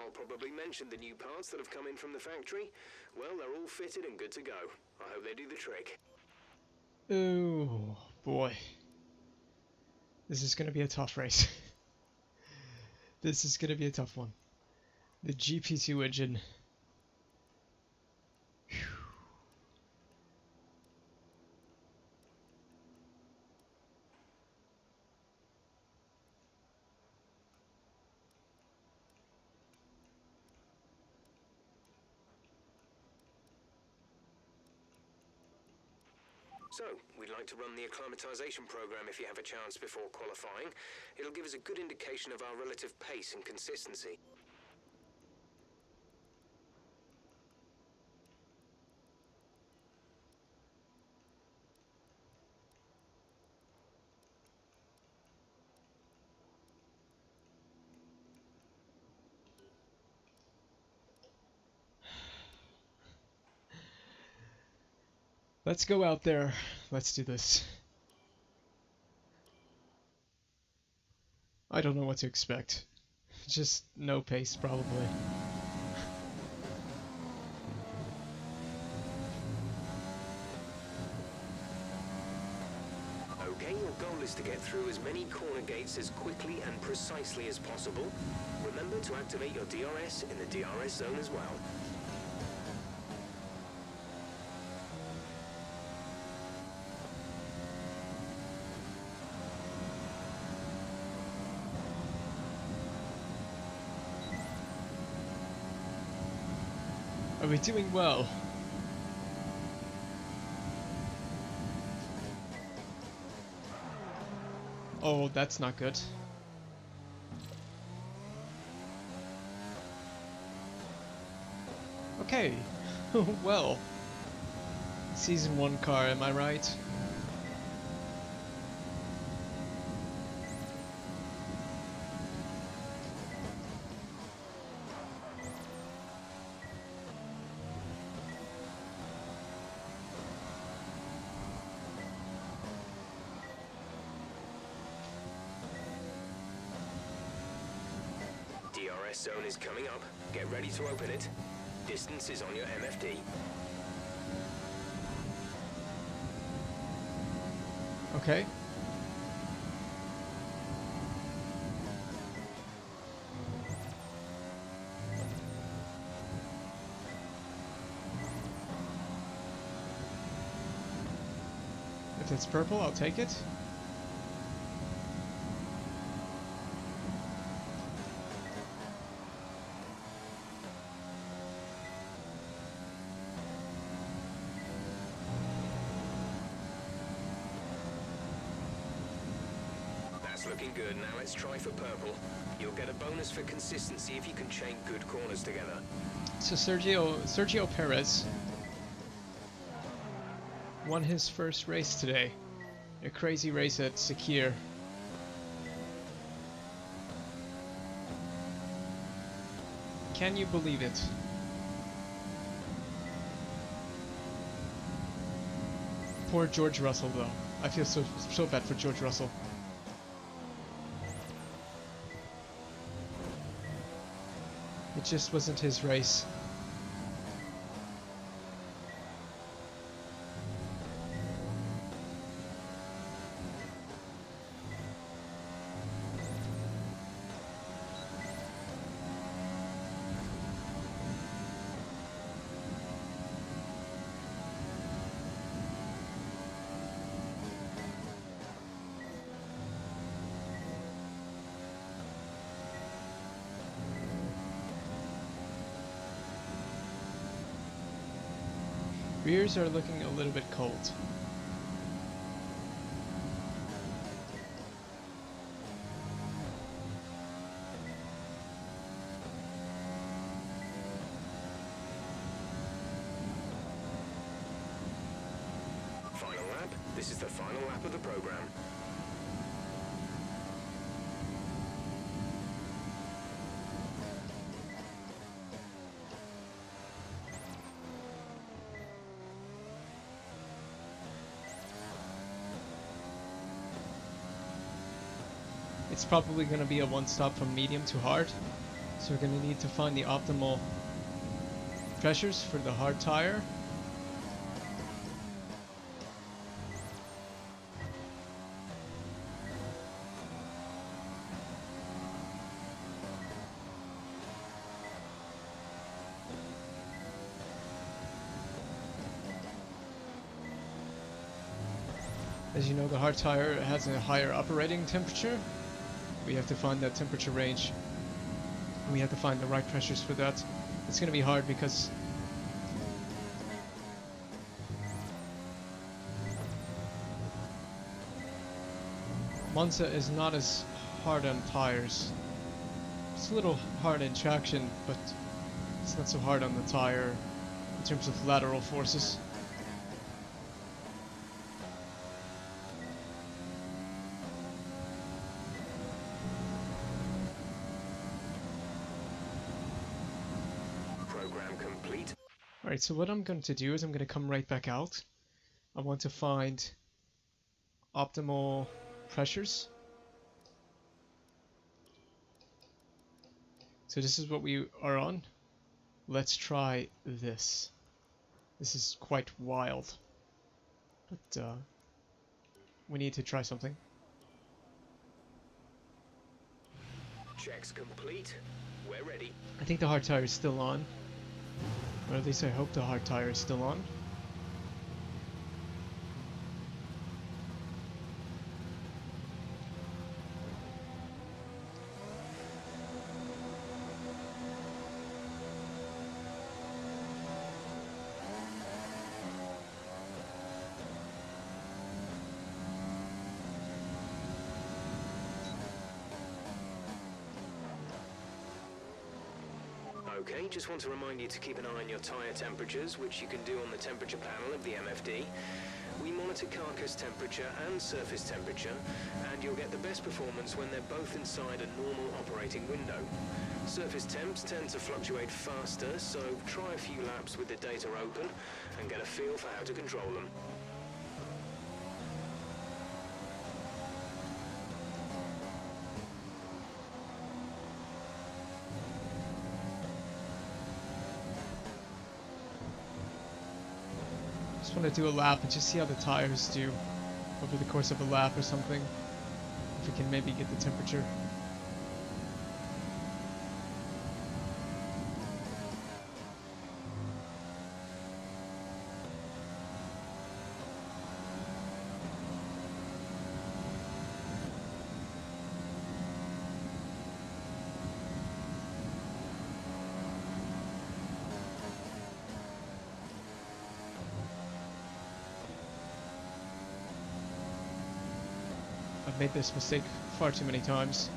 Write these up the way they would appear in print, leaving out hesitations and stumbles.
I'll probably mention the new parts that have come in from the factory. Well, they're all fitted and good to go. I hope they do the trick. Oh boy. This is gonna be a tough race. This is gonna be a tough one. The GP2 engine. Whew. So, we'd like to run the acclimatization program if you have a chance before qualifying. It'll give us a good indication of our relative pace and consistency. Let's go out there. Let's do this. I don't know what to expect. Just no pace, probably. Okay, your goal is to get through as many corner gates as quickly and precisely as possible. Remember to activate your DRS in the DRS zone as well. Are we doing well? Oh, that's not good. Okay. Well. Season 1 car, am I right? DRS zone is coming up. Get ready to open it. Distance is on your MFD. Okay. If it's purple, I'll take it. That's looking good. Now let's try for purple. You'll get a bonus for consistency if you can chain good corners together. So Sergio Perez won his first race today. A crazy race at Sakir. Can you believe it? Poor George Russell though. I feel so bad for George Russell. It just wasn't his race. Rears are looking a little bit cold. Final lap. This is the final lap of the program. It's probably gonna be a one stop from medium to hard. So we're going to need to find the optimal pressures for the hard tire. As you know, the hard tire has a higher operating temperature. We have to find that temperature range. And we have to find the right pressures for that. It's going to be hard because Monza is not as hard on tires. It's a little hard in traction, but it's not so hard on the tire in terms of lateral forces. Program complete. Alright, so what I'm going to do is I'm going to come right back out. I want to find optimal pressures. So this is what we are on. Let's try this. This is quite wild, but we need to try something. Checks complete. We're ready. I think the hard tire is still on, or at least I hope the hard tire is still on. Okay, just want to remind you to keep an eye on your tyre temperatures, which you can do on the temperature panel of the MFD. We monitor carcass temperature and surface temperature, and you'll get the best performance when they're both inside a normal operating window. Surface temps tend to fluctuate faster, so try a few laps with the data open and get a feel for how to control them. Just want to do a lap and just see how the tires do over the course of a lap or something. If we can maybe get the temperature. I've made this mistake far too many times.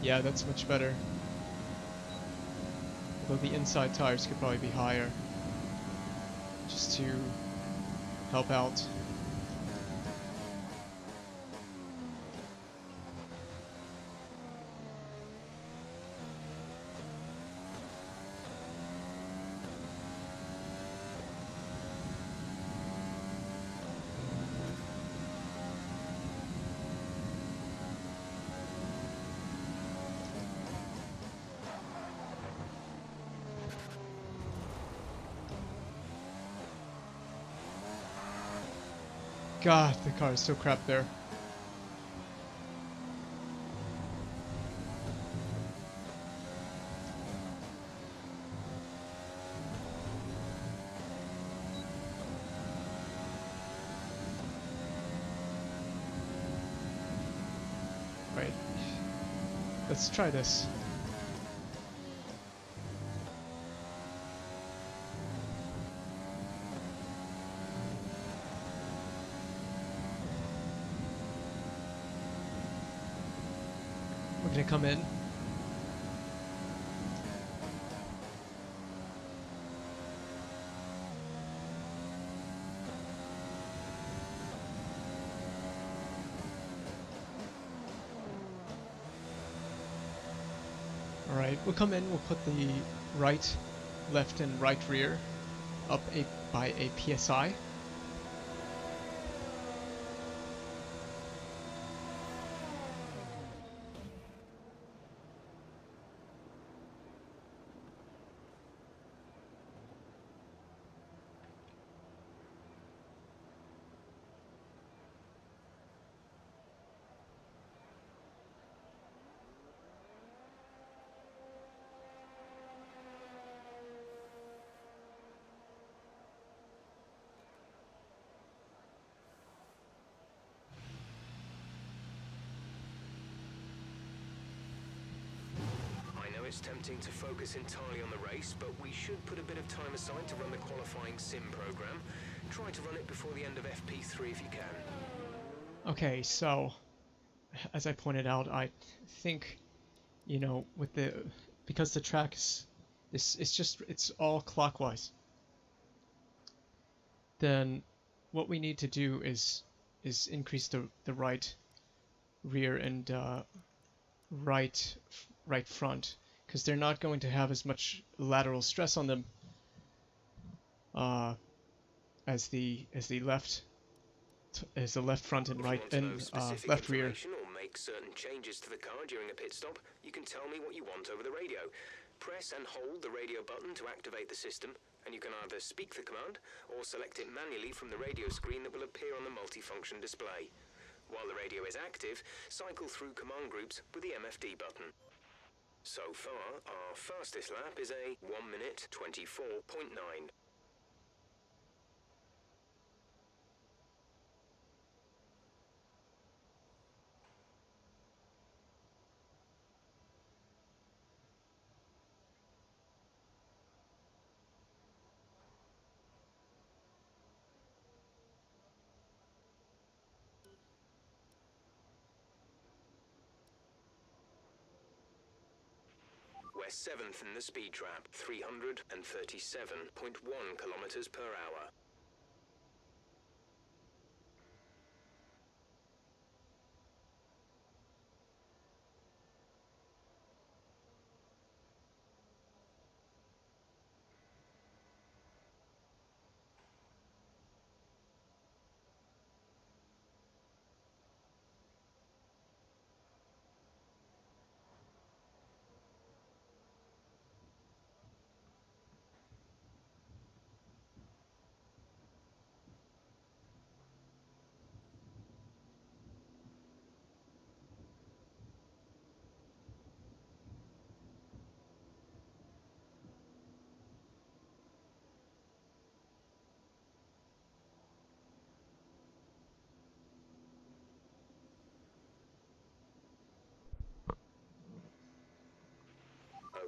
Yeah, that's much better. Although the inside tires could probably be higher. Just to help out. God, the car is so crap there. Right. Let's try this. We're gonna come in. Alright, we'll come in, we'll put the right, left, and right rear up by a PSI. it's tempting to focus entirely on the race, but we should put a bit of time aside to run the qualifying sim program. Try to run it before the end of FP3 if you can. Okay, so as I pointed out, I think, you know, with because the track is it's all clockwise. Then what we need to do is increase the right rear and right front, because they're not going to have as much lateral stress on them as the left front and If you right want to know and specific left rear. information or make certain changes to the car during a pit stop, you can tell me what you want over the radio. Press and hold the radio button to activate the system, and you can either speak the command or select it manually from the radio screen that will appear on the multifunction display. While the radio is active, cycle through command groups with the MFD button. So far, our fastest lap is a 1 minute 24.9. We're 7th in the speed trap, 337.1 kilometers per hour.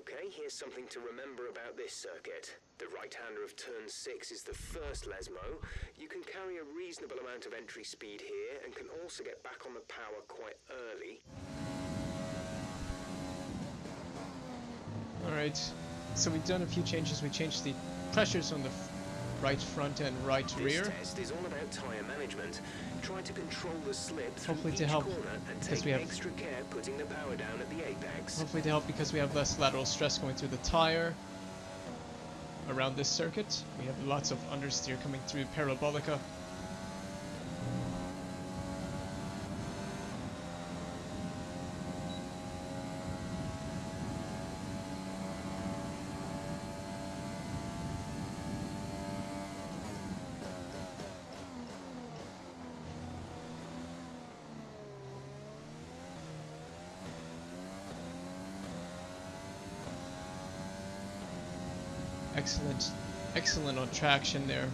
Okay, here's something to remember about this circuit. The right-hander of turn 6 is the first Lesmo. You can carry a reasonable amount of entry speed here and can also get back on the power quite early. Alright, so we've done a few changes. We changed the pressures on the right front and right rear. This test is all about tyre management. Try to control the slip through Hopefully each to help, corner and because take we have extra care putting the power down at the apex. hopefully to help because we have less lateral stress going through the tire around this circuit. We have lots of understeer coming through Parabolica. Excellent on traction there.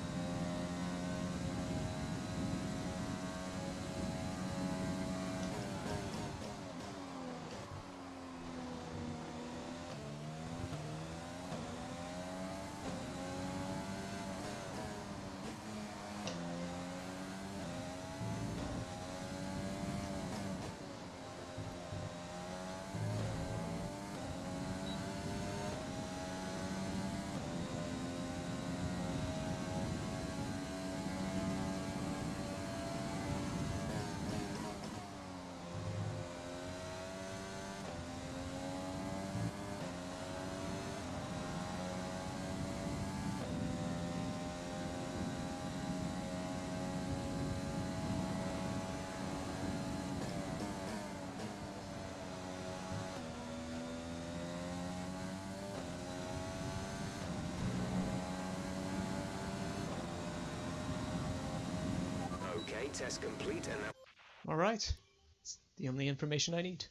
Okay, test complete and now... Alright, it's the only information I need.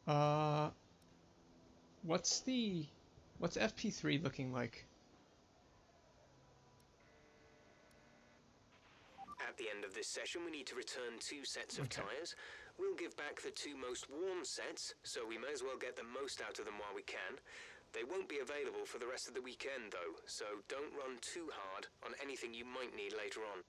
Uh, what's FP3 looking like? At the end of this session, we need to return 2 sets of Okay. tyres. We'll give back the 2 most worn sets, so we may as well get the most out of them while we can. They won't be available for the rest of the weekend, though, so don't run too hard on anything you might need later on.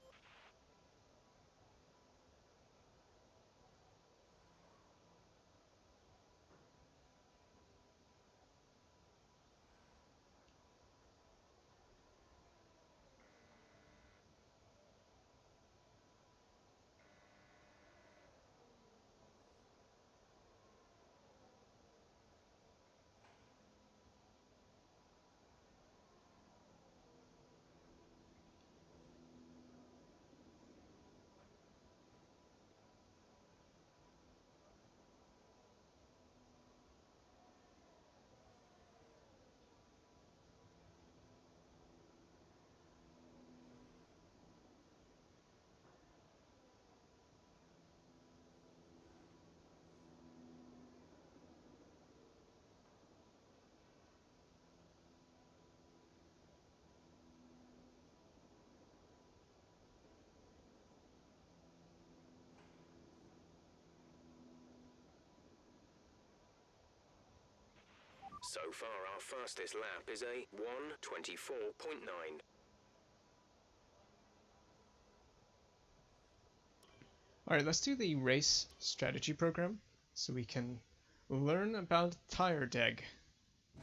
So far, our fastest lap is a 1:24.9. Alright, let's do the race strategy program so we can learn about tire deg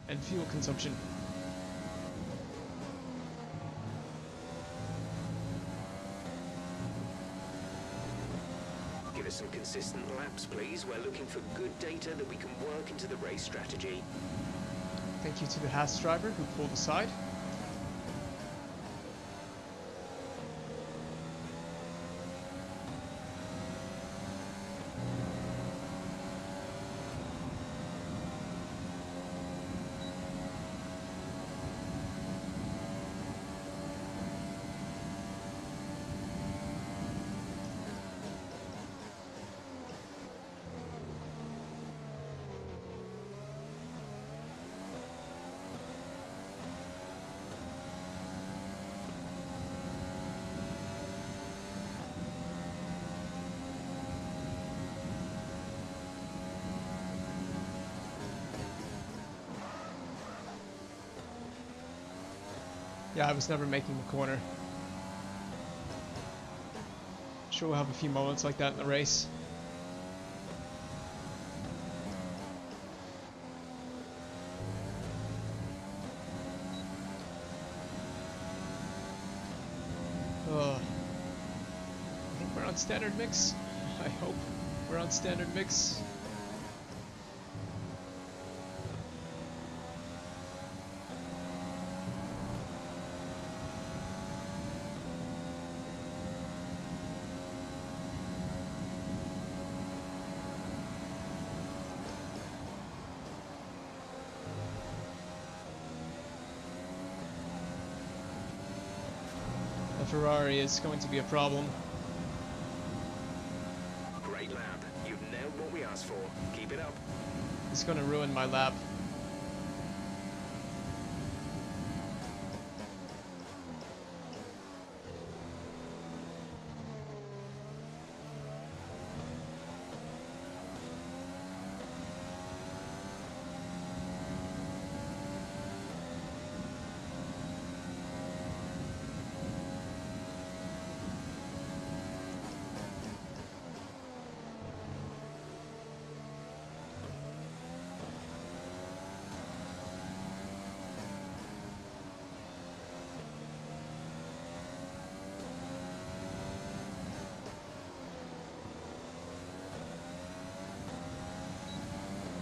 and fuel consumption. Give us some consistent laps, please. We're looking for good data that we can work into the race strategy. Thank you to the Haas driver who pulled aside. Yeah, I was never making the corner. Sure, we'll have a few moments like that in the race. I think we're on standard mix. I hope we're on standard mix. The Ferrari is going to be a problem. Great lap. You've nailed what we asked for. Keep it up. It's going to ruin my lap.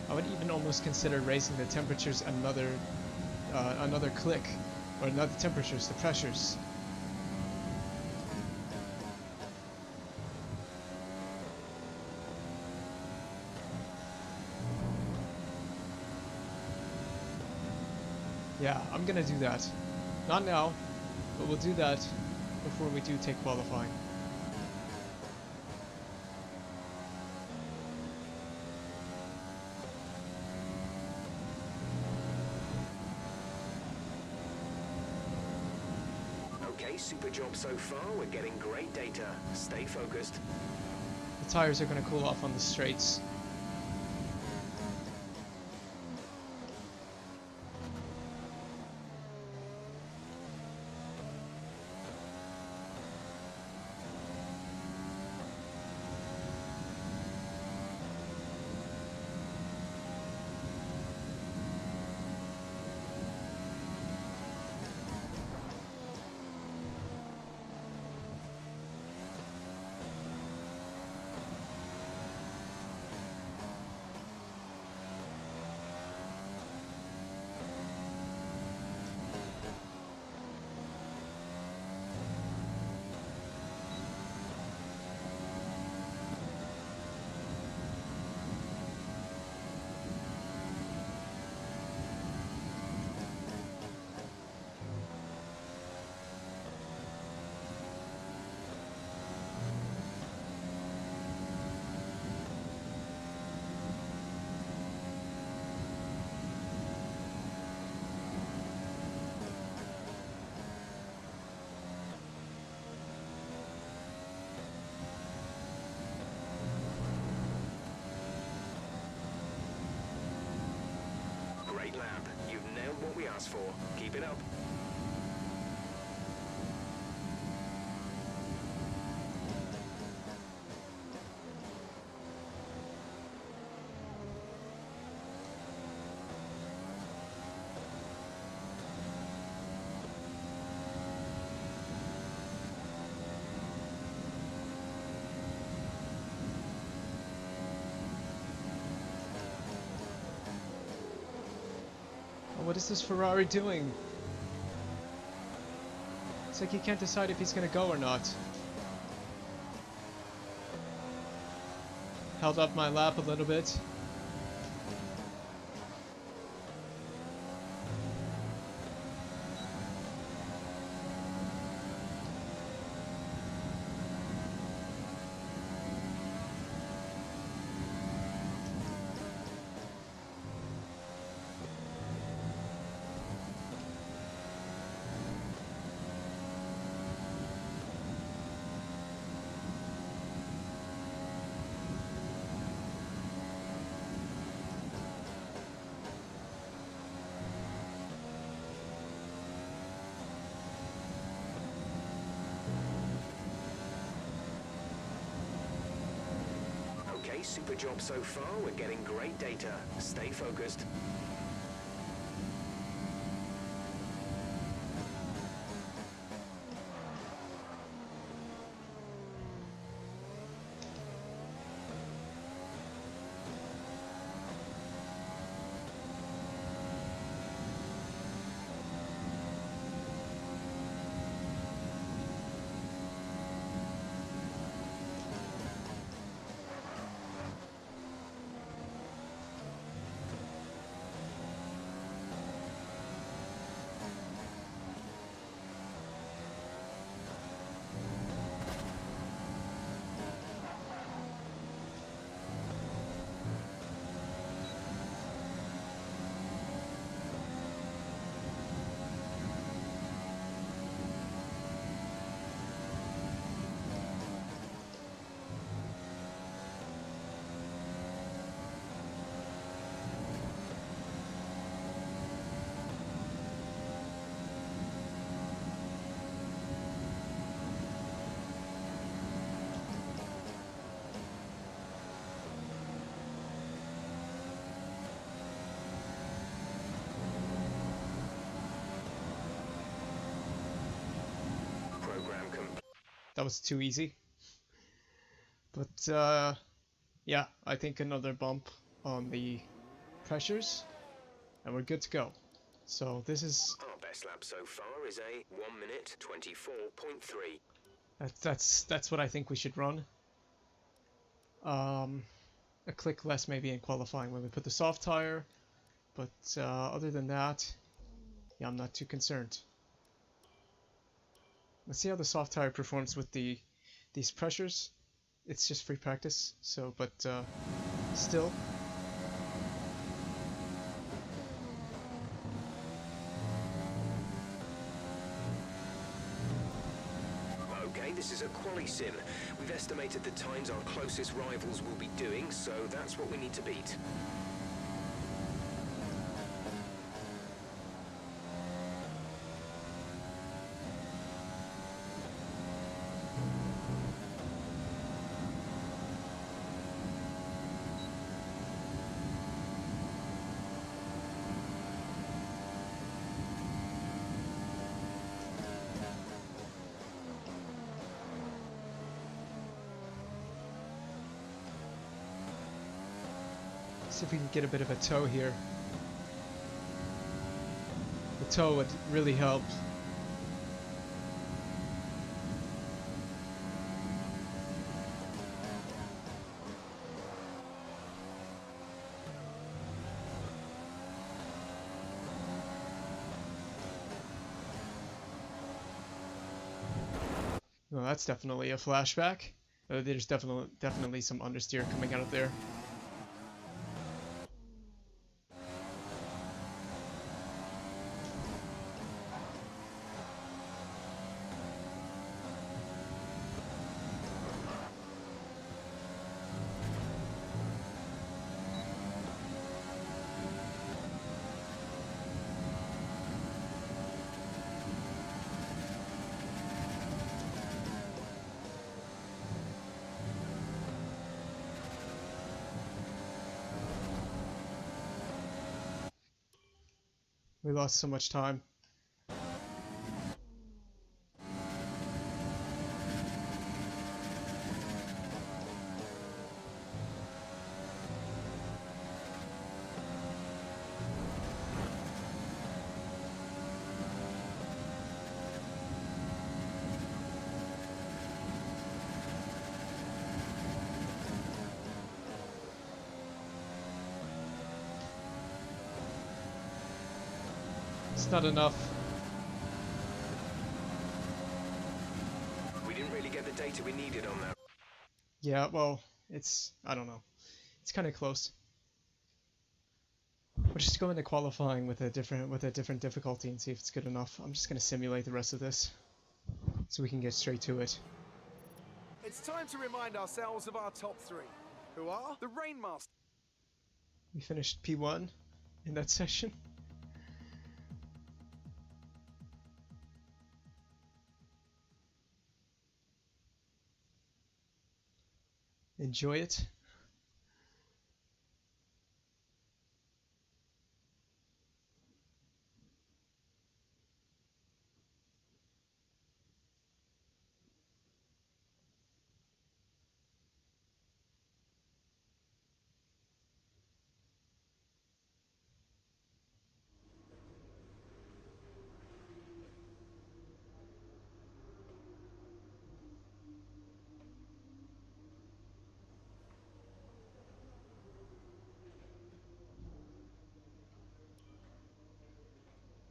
I would even almost consider raising the temperatures another click, or not the temperatures, the pressures. Yeah, I'm gonna do that. Not now, but we'll do that before we do take qualifying. super job so far. We're getting great data. Stay focused. The tires are going to cool off on the straights. Great lap. You've nailed what we asked for. Keep it up. What is this Ferrari doing? It's like he can't decide if he's gonna go or not. Held up my lap a little bit. Okay, super job so far. We're getting great data. Stay focused. That was too easy. But yeah, I think another bump on the pressures and we're good to go. So this is Our best lap so far is a 1 minute 24.3. that's what I think we should run. A click less maybe in qualifying when we put the soft tire, but other than that, yeah, I'm not too concerned. Let's see how the soft tire performs with these pressures. It's just free practice, so but still. sorry, Sim. We've estimated the times our closest rivals will be doing, so that's what we need to beat. See if we can get a bit of a tow here. The tow would really help. Well, that's definitely a flashback. There's definitely some understeer coming out of there. We lost so much time. It's not enough. We didn't really get the data we needed on that. Yeah, well, I don't know. It's kind of close. We'll just go into qualifying with a different difficulty and see if it's good enough. I'm just gonna simulate the rest of this so we can get straight to it. It's time to remind ourselves of our top three, who are the Rainmaster. We finished P1 in that session. Enjoy it.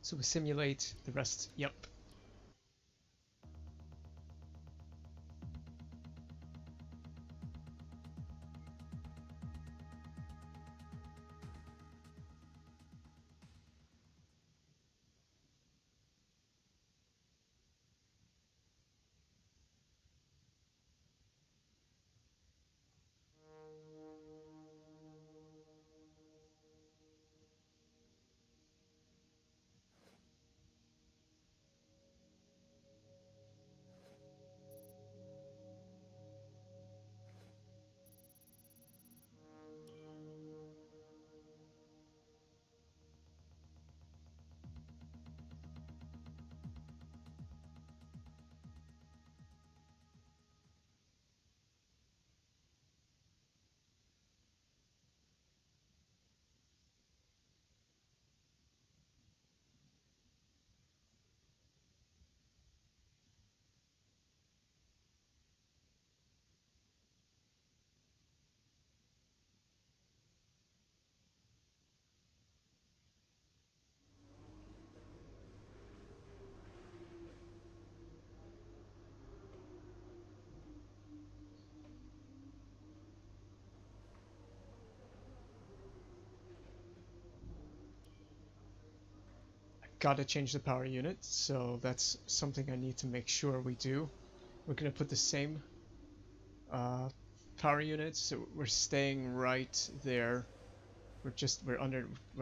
So we simulate the rest. Yep. Gotta change the power unit, so that's something I need to make sure we do. we're gonna put the same power units, so we're staying right there. We're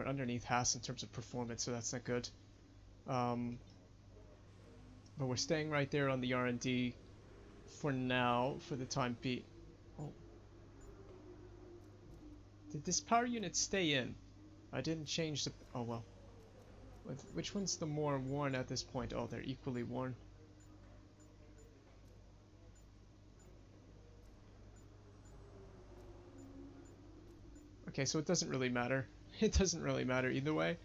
underneath Haas in terms of performance, so that's not good. But we're staying right there on the R&D for now, for the time being. Oh. Did this power unit stay in? I didn't change the... Oh well. Which one's the more worn at this point? Oh, they're equally worn. Okay, so it doesn't really matter. It doesn't really matter either way.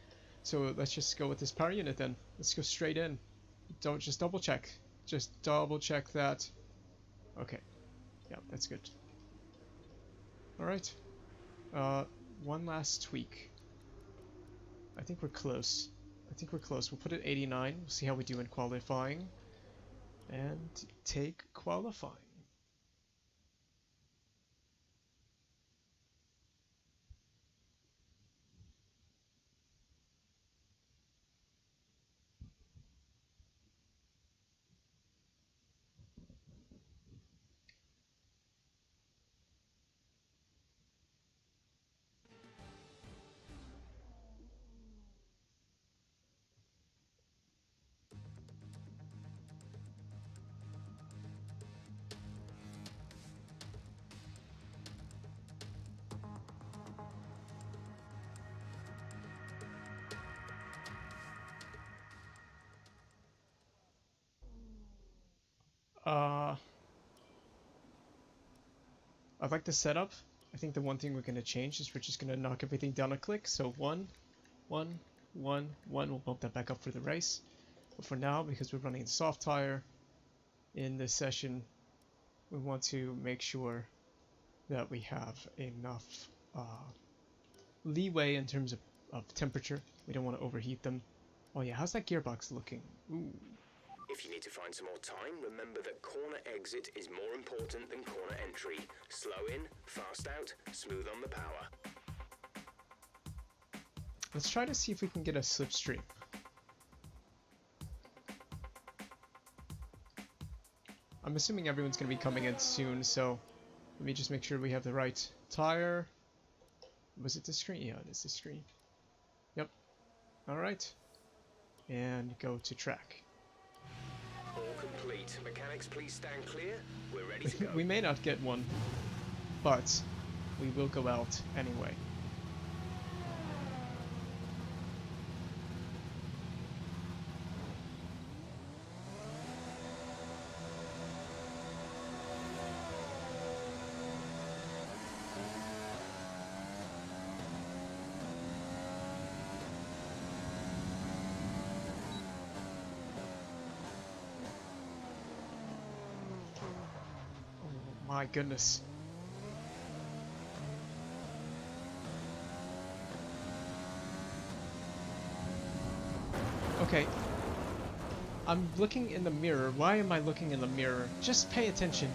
So let's just go with this power unit then. Let's go straight in. Don't just double check. Just double check that. Okay. Yeah, that's good. Alright. One last tweak. I think we're close. I think we're close. We'll put it 89. We'll see how we do in qualifying. And take qualifying. I like the setup. I think the one thing we're going to change is we're just going to knock everything down a click. So 1, 1, 1, 1. We'll bump that back up for the race. But for now, because we're running soft tire in this session, we want to make sure that we have enough leeway in terms of temperature. We don't want to overheat them. Oh yeah, how's that gearbox looking? Ooh. If you need to find some more time, remember that corner exit is more important than corner entry. Slow in, fast out, smooth on the power. Let's try to see if we can get a slipstream. I'm assuming everyone's going to be coming in soon, so let me just make sure we have the right tire. Was it the screen? Yeah, it is the screen. Yep. Alright. And go to track. All complete. Mechanics, please stand clear. We're ready to go. We may not get one, but we will go out anyway. My goodness. Okay. I'm looking in the mirror. Why am I looking in the mirror? Just pay attention.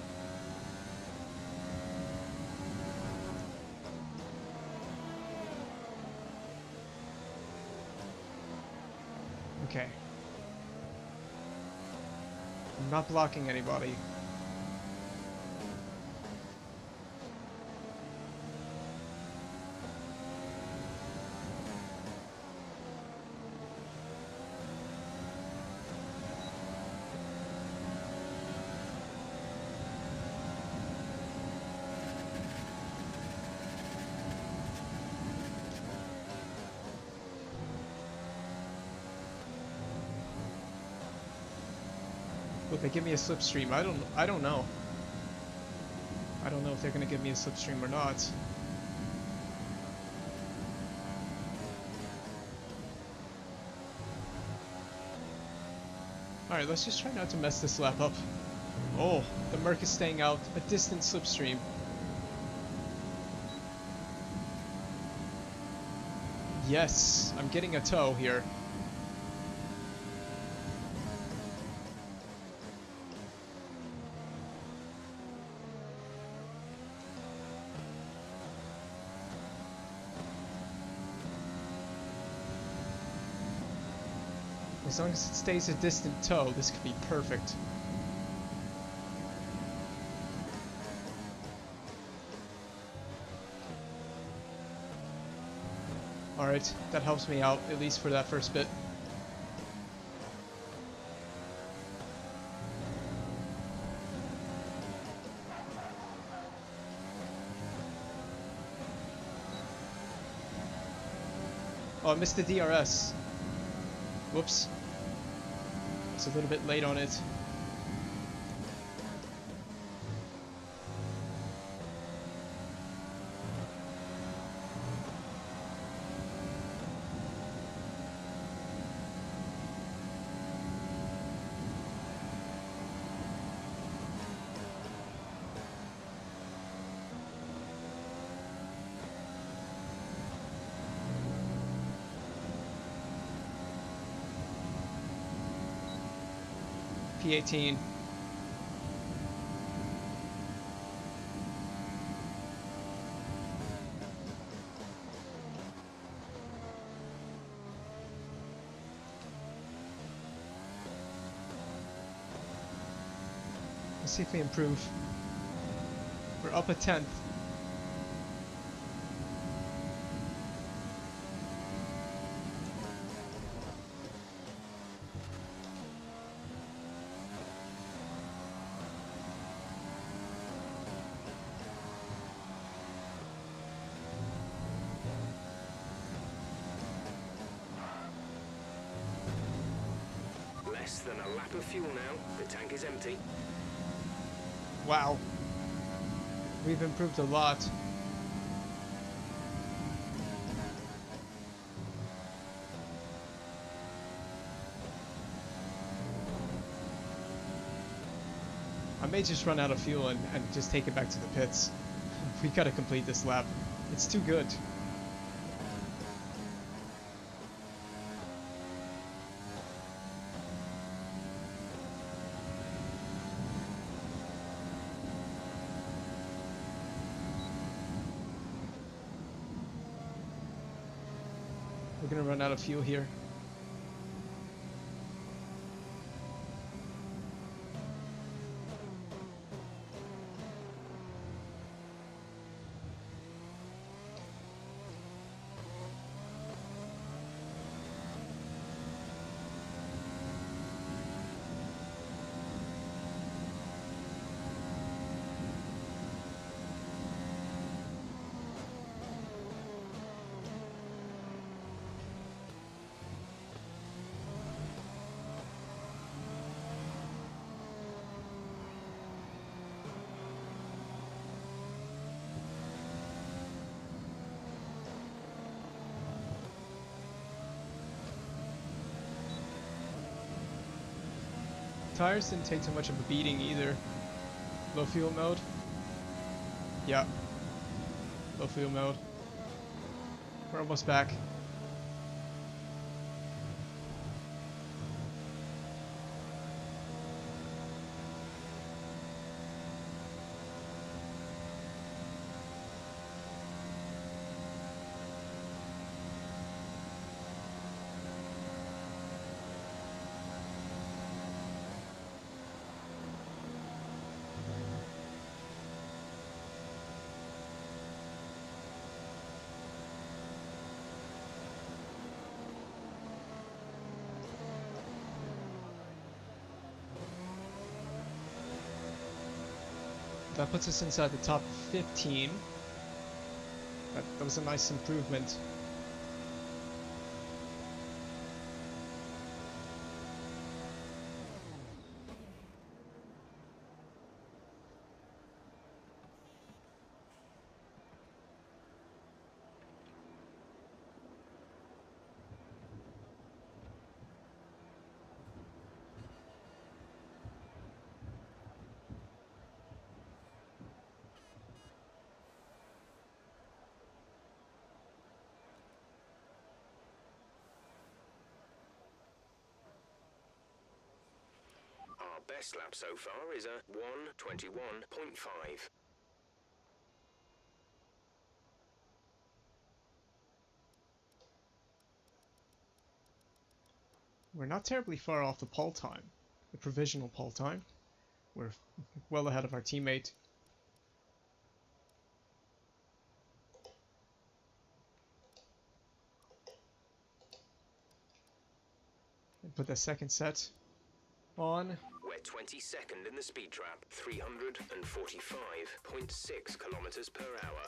Okay. I'm not blocking anybody. Will they give me a slipstream? I don't know. I don't know if they're gonna give me a slipstream or not. Alright, let's just try not to mess this lap up. Oh, the Merc is staying out. A distant slipstream. Yes, I'm getting a tow here. As long as it stays a distant tow, this could be perfect. Alright, that helps me out, at least for that first bit. Oh, I missed the DRS. Whoops. It's a little bit late on it. P18. Let's see if we improve. We're up a 10th. Less than a lap of fuel now. The tank is empty. Wow. We've improved a lot. I may just run out of fuel and just take it back to the pits. We gotta complete this lap. It's too good. We're gonna run out of fuel here. Tires didn't take too much of a beating either. Low fuel mode. Yeah. Low fuel mode. We're almost back. That puts us inside the top 15. That was a nice improvement. Our best lap so far is a 1:21.5. We're not terribly far off the pole time, the provisional pole time. We're well ahead of our teammate. put the second set on. We're 22nd in the speed trap, 345.6 kilometers per hour.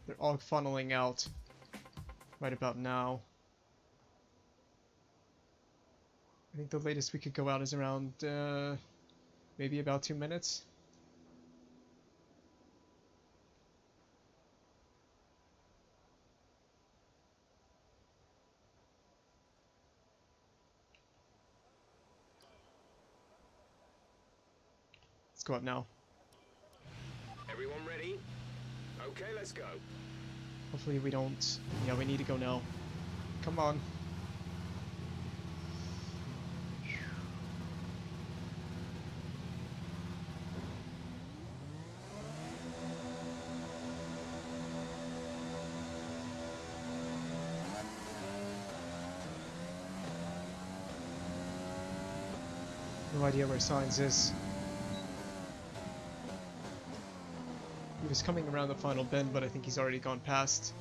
They're all funneling out right about now. I think the latest we could go out is around maybe about 2 minutes. Let's go up now. Everyone ready? Okay, let's go. Hopefully we don't... Yeah, we need to go now. Come on. No idea where Signs is. He was coming around the final bend, but I think he's already gone past.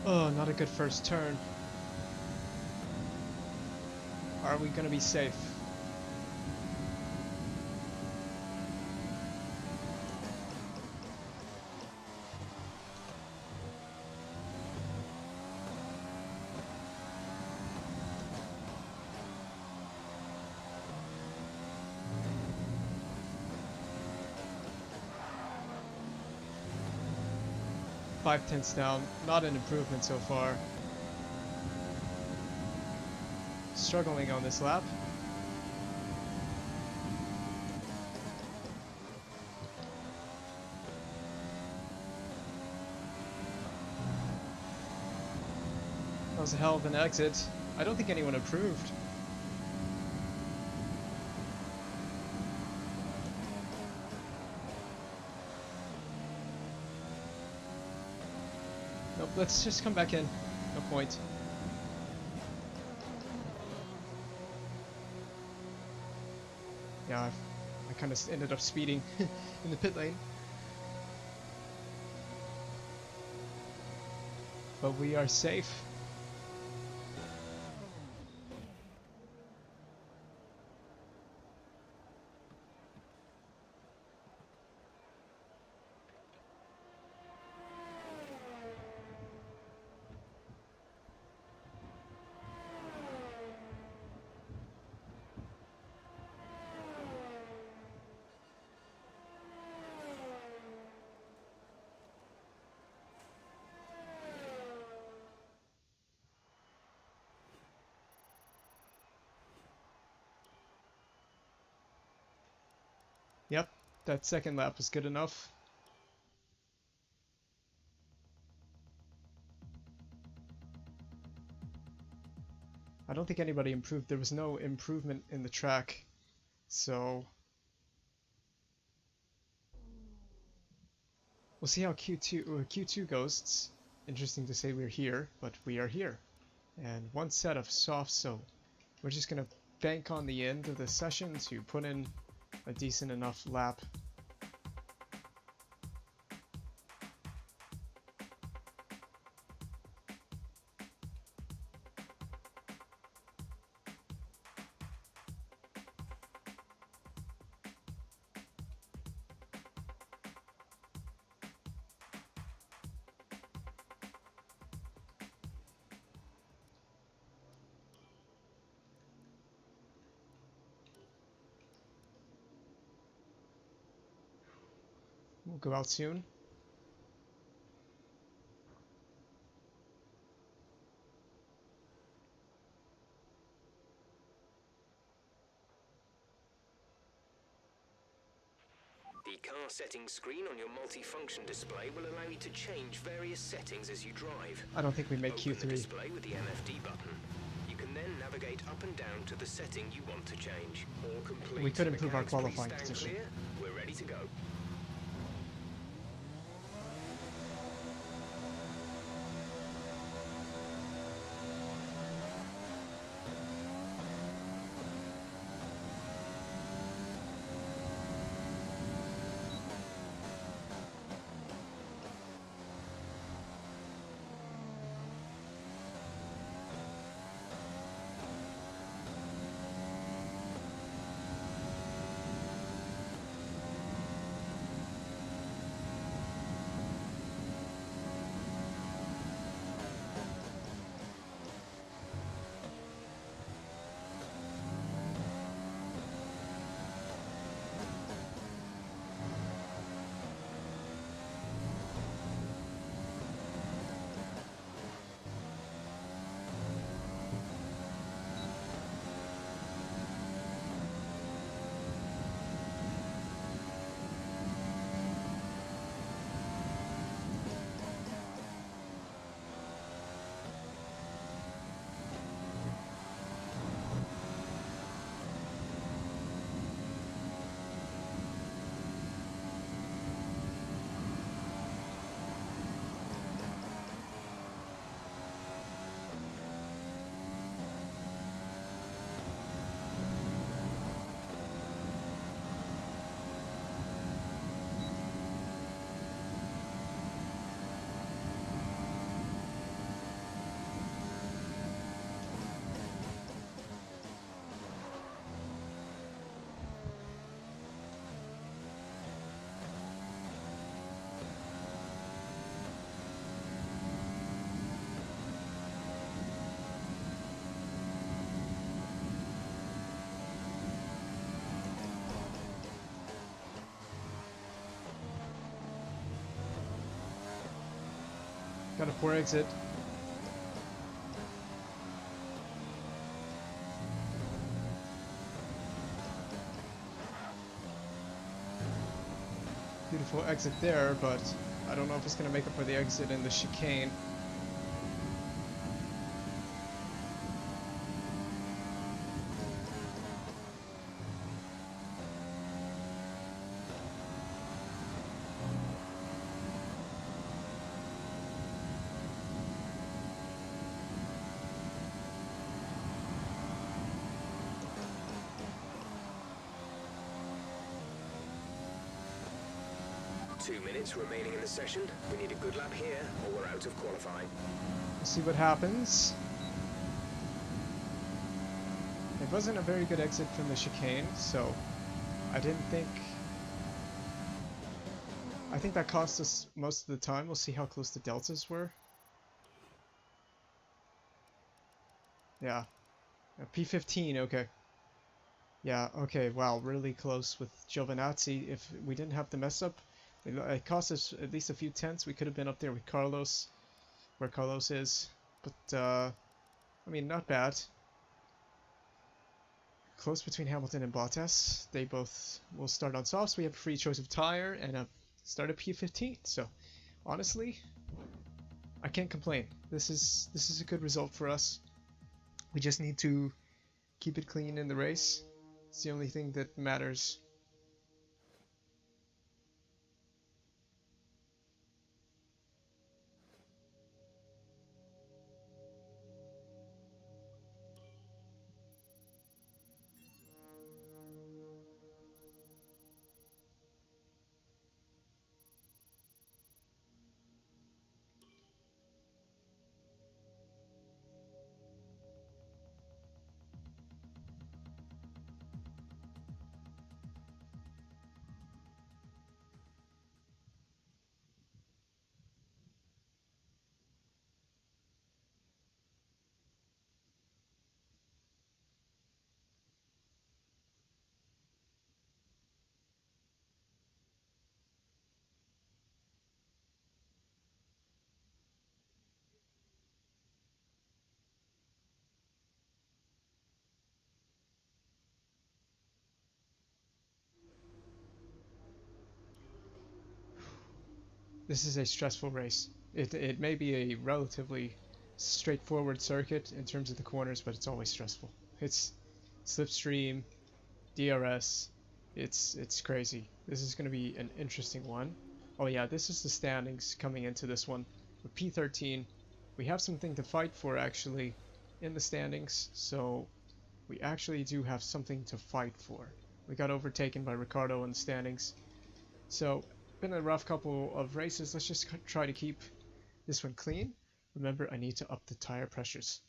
Oh, not a good first turn. Are we gonna be safe? Five tenths down, not an improvement so far. Struggling on this lap. That was a hell of an exit. I don't think anyone improved. Nope, let's just come back in. No point. Yeah, I kind of ended up speeding in the pit lane. But we are safe. Yep, that second lap was good enough. I don't think anybody improved. There was no improvement in the track, so we'll see how Q2 goes. It's interesting to say we're here, but we are here. And one set of soft soap. We're just gonna bank on the end of the session to put in a decent enough lap. We'll go out soon. The car settings screen on your multi-function display will allow you to change various settings as you drive. I don't think we make Open the Q3. display with the MFD button. You can then navigate up and down to the setting you want to change. All complete. We could improve our Mechanics, please qualifying stand position. clear. We're ready to go. Got a poor exit. Beautiful exit there, but I don't know if it's going to make up for the exit in the chicane. Two minutes remaining in the session. We need a good lap here, or we're out of qualifying. We'll see what happens. It wasn't a very good exit from the chicane, so I think that cost us most of the time. We'll see how close the deltas were. Yeah. P15, okay. Yeah, okay, wow, really close with Giovinazzi. If we didn't have the mess up, it cost us at least a few tenths. We could have been up there with Carlos, where Carlos is. But, I mean, not bad. Close between Hamilton and Bottas. They both will start on softs. We have a free choice of tire and a start at P15. So, honestly, I can't complain. This is a good result for us. We just need to keep it clean in the race. It's the only thing that matters. This is a stressful race. It may be a relatively straightforward circuit in terms of the corners, but it's always stressful. It's slipstream, DRS. It's crazy. This is going to be an interesting one. Oh yeah, this is the standings coming into this one. With P13, we have something to fight for actually in the standings, so we actually do have something to fight for. We got overtaken by Ricardo in the standings. So, been a rough couple of races. Let's just try to keep this one clean. Remember, I need to up the tire pressures.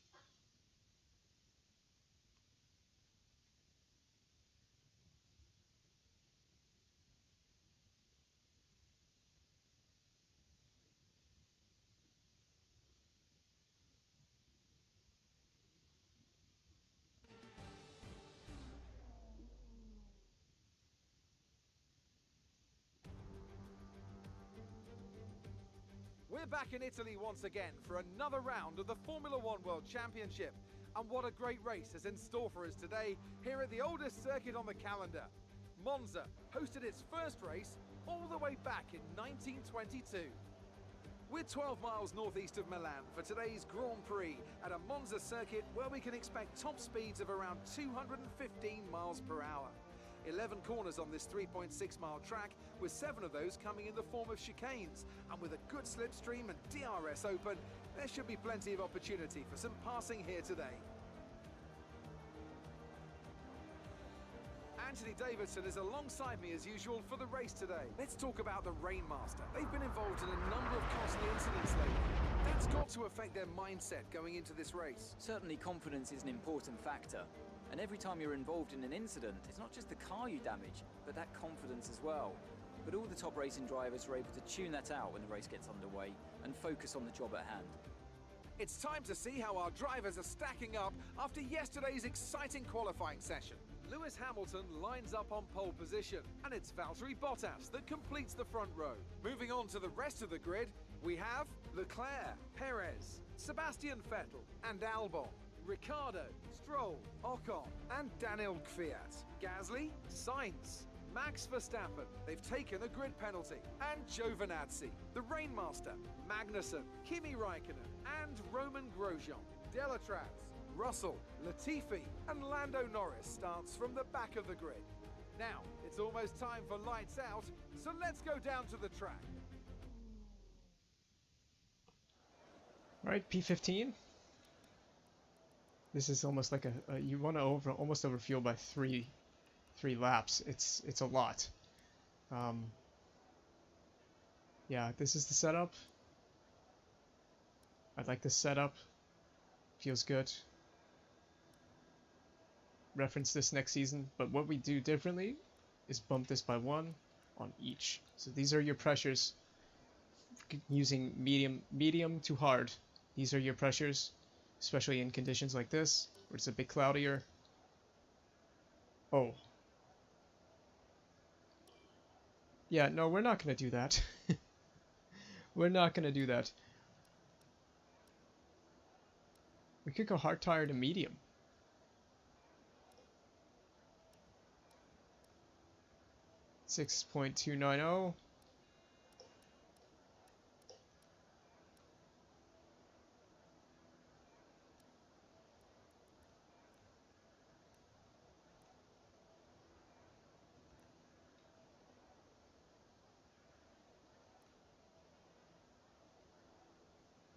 We're back in Italy once again for another round of the Formula One World Championship. And what a great race is in store for us today here at the oldest circuit on the calendar. Monza hosted its first race all the way back in 1922. We're 12 miles northeast of Milan for today's Grand Prix at a Monza circuit where we can expect top speeds of around 215 miles per hour. 11 corners on this 3.6-mile track, with 7 of those coming in the form of chicanes. And with a good slipstream and DRS open, there should be plenty of opportunity for some passing here today. Anthony Davidson is alongside me as usual for the race today. Let's talk about the Rainmaster. They've been involved in a number of costly incidents lately. That's got to affect their mindset going into this race. Certainly confidence is an important factor. And every time you're involved in an incident, it's not just the car you damage, but that confidence as well. But all the top racing drivers are able to tune that out when the race gets underway and focus on the job at hand. It's time to see how our drivers are stacking up after yesterday's exciting qualifying session. Lewis Hamilton lines up on pole position, and it's Valtteri Bottas that completes the front row. Moving on to the rest of the grid, we have Leclerc, Perez, Sebastian Vettel and Albon, Ricciardo, Stroll, Ocon and Daniel Kvyat, Gasly, Sainz, Max Verstappen, they've taken a grid penalty, and Giovinazzi, the Rainmaster, Magnussen, Kimi Raikkonen and Roman Grosjean, Delatraz, Russell, Latifi and Lando Norris starts from the back of the grid. Now, it's almost time for lights out, so let's go down to the track. Right, P15. This is almost like a you want to almost overfuel by three laps. It's a lot. Yeah, this is the setup. I like this setup. Feels good. Reference this next season, but what we do differently is bump this by 1 on each. So these are your pressures using medium to hard. These are your pressures, especially in conditions like this where it's a bit cloudier. Oh. Yeah, no, we're not going to do that. We're not going to do that. We could go hard tire to medium. .290.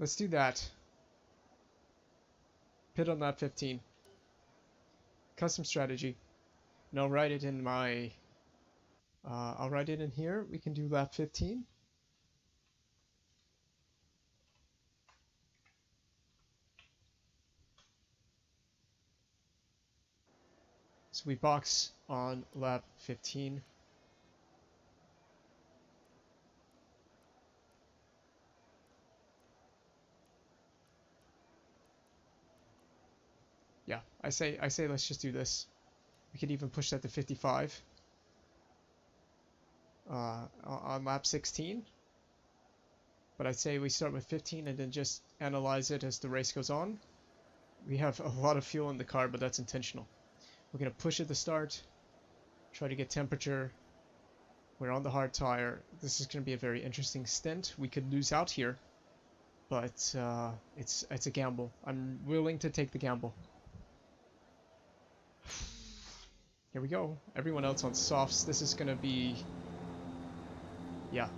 Let's do that. Pit on lap 15. Custom strategy. And I'll write it in my... I'll write it in here. We can do lap 15. So we box on lap 15. Yeah, I say let's just do this. We could even push that to 55 on lap 16. But I'd say we start with 15 and then just analyze it as the race goes on. We have a lot of fuel in the car, but that's intentional. We're going to push at the start, try to get temperature, We're on the hard tire. This is going to be a very interesting stint. We could lose out here, but it's a gamble. I'm willing to take the gamble. Here we go. Everyone else on softs. This is going to be... yeah.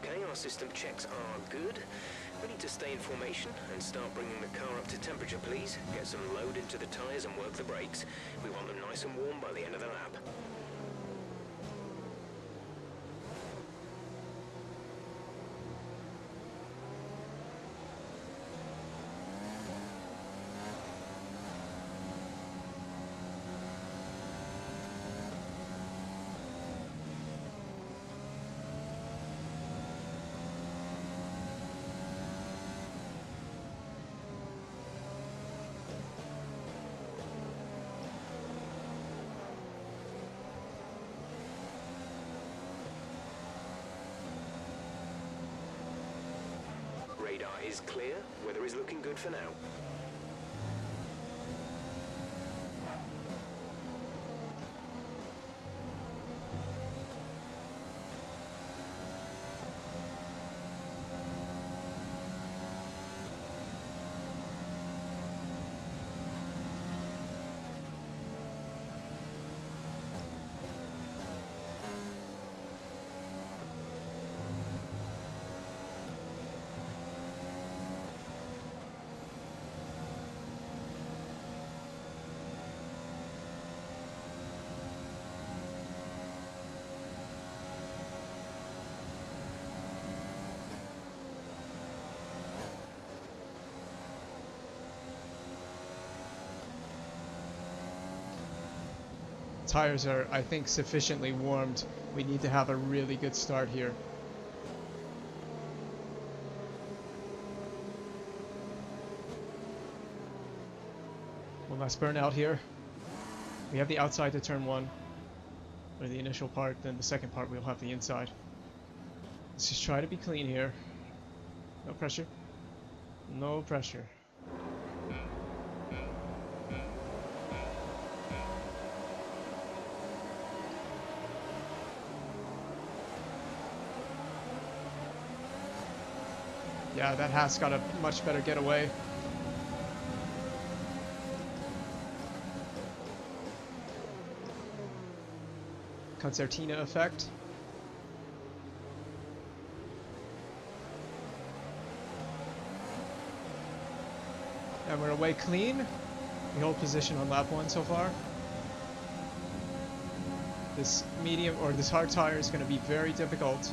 Okay, our system checks are good. We need to stay in formation and start bringing the car up to temperature, please. Get some load into the tyres and work the brakes. We want them nice and warm by the end of the lap. Radar is clear. Weather is looking good for now. Tires are, I think, sufficiently warmed. We need to have a really good start here. One last burnout here. We have the outside to turn one, or the initial part, then the second part we'll have the inside. Let's just try to be clean here. No pressure. No pressure. Yeah, that Haas got a much better getaway. Concertina effect. And we're away clean. We hold position on lap 1 so far. This medium or this hard tire is going to be very difficult.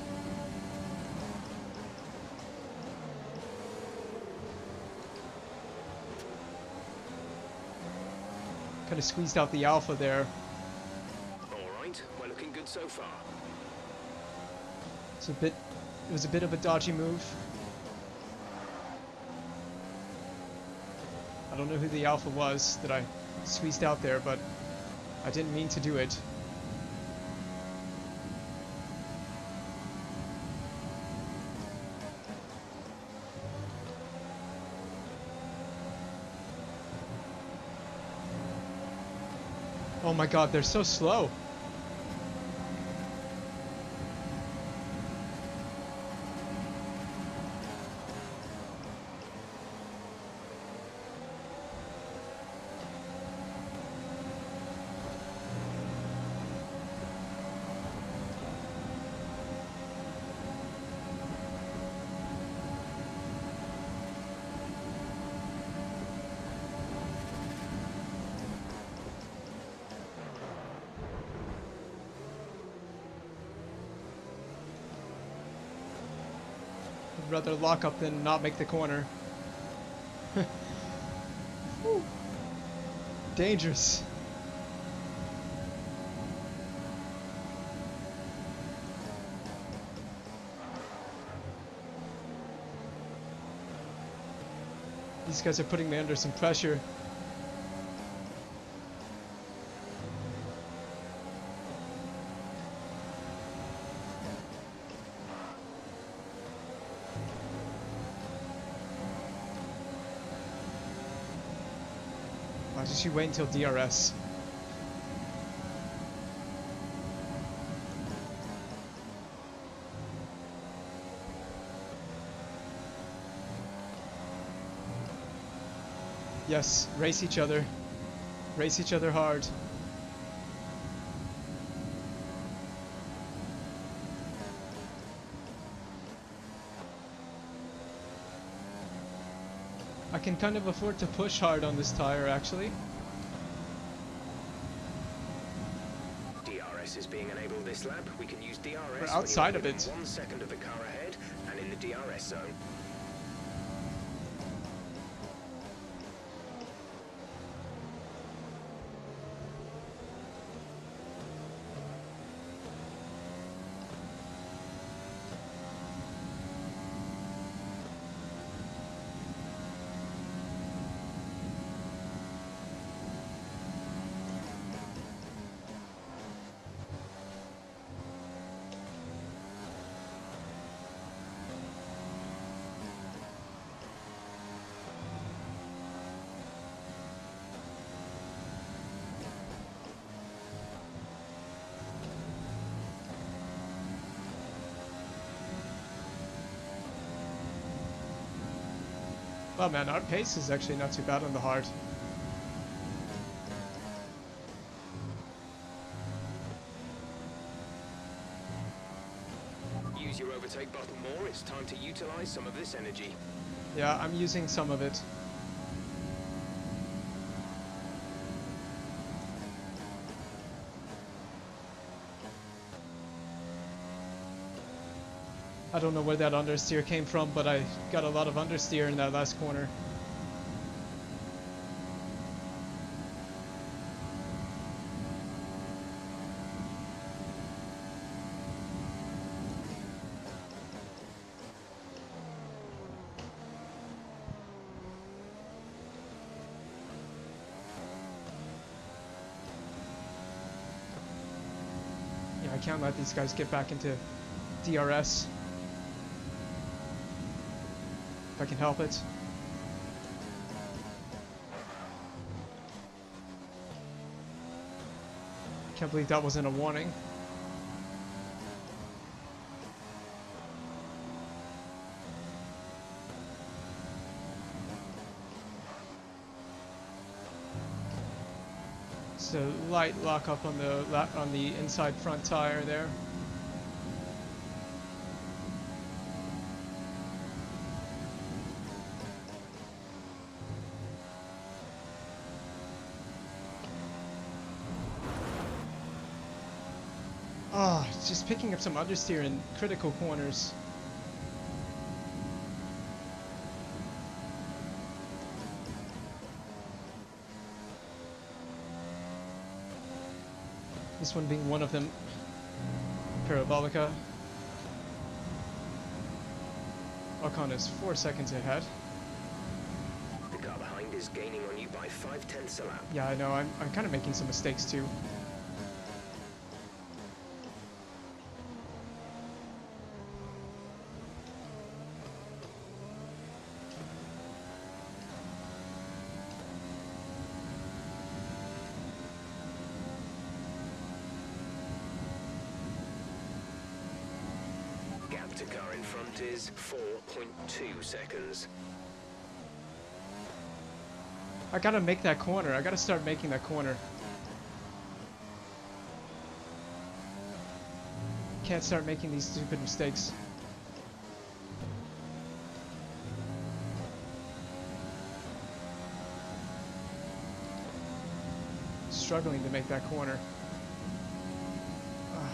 Kind of squeezed out the alpha there. Alright, we're looking good so far. It was a bit of a dodgy move. I don't know who the alpha was that I squeezed out there, but I didn't mean to do it. Oh my god, they're so slow. I'd rather lock up than not make the corner. Whew. Dangerous. These guys are putting me under some pressure. Just you wait until DRS. Yes, race each other. Race each other hard. I can kind of afford to push hard on this tire, actually. DRS is being enabled this lap. We can use DRS We're outside when of you're it. within 1 second of the car ahead and in the DRS zone. Well, man, our pace is actually not too bad on the hard. Use your overtake button more. It's time to utilize some of this energy. Yeah, I'm using some of it. I don't know where that understeer came from, but I got a lot of understeer in that last corner. Yeah, I can't let these guys get back into DRS. If I can help it. Can't believe that wasn't a warning. So light lock up on the inside front tire there. Oh, just picking up some understeer in critical corners. This one being one of them. Parabolica. Ocon is 4 seconds ahead. The car behind is gaining on you by 0.5 a lap. Yeah, I know. I'm kind of making some mistakes too. Gap to car in front is 4.2 seconds. I gotta make that corner. I gotta start making that corner. Can't start making these stupid mistakes. Struggling to make that corner. Ah.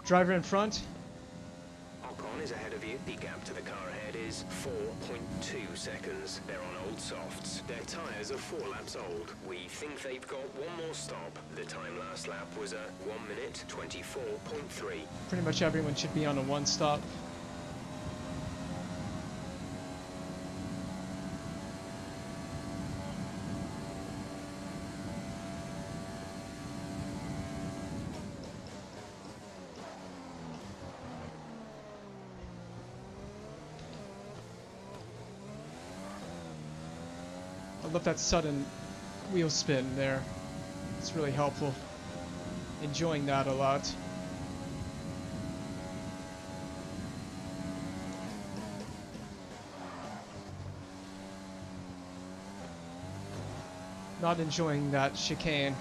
Driver in front. Ocon is ahead of you. The gap to the car ahead is 4.2 seconds. They're on old softs. Their tyres are 4 laps old. We think they've got one more stop. The time last lap was a 1 minute 24.3. Pretty much everyone should be on a one stop. I love that sudden wheel spin there. It's really helpful. Enjoying that a lot. Not enjoying that chicane.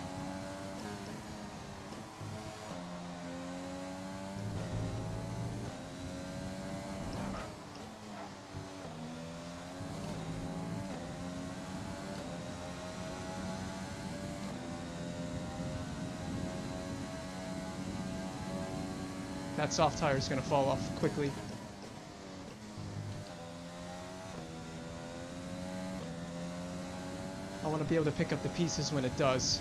That soft tire is going to fall off quickly. I want to be able to pick up the pieces when it does.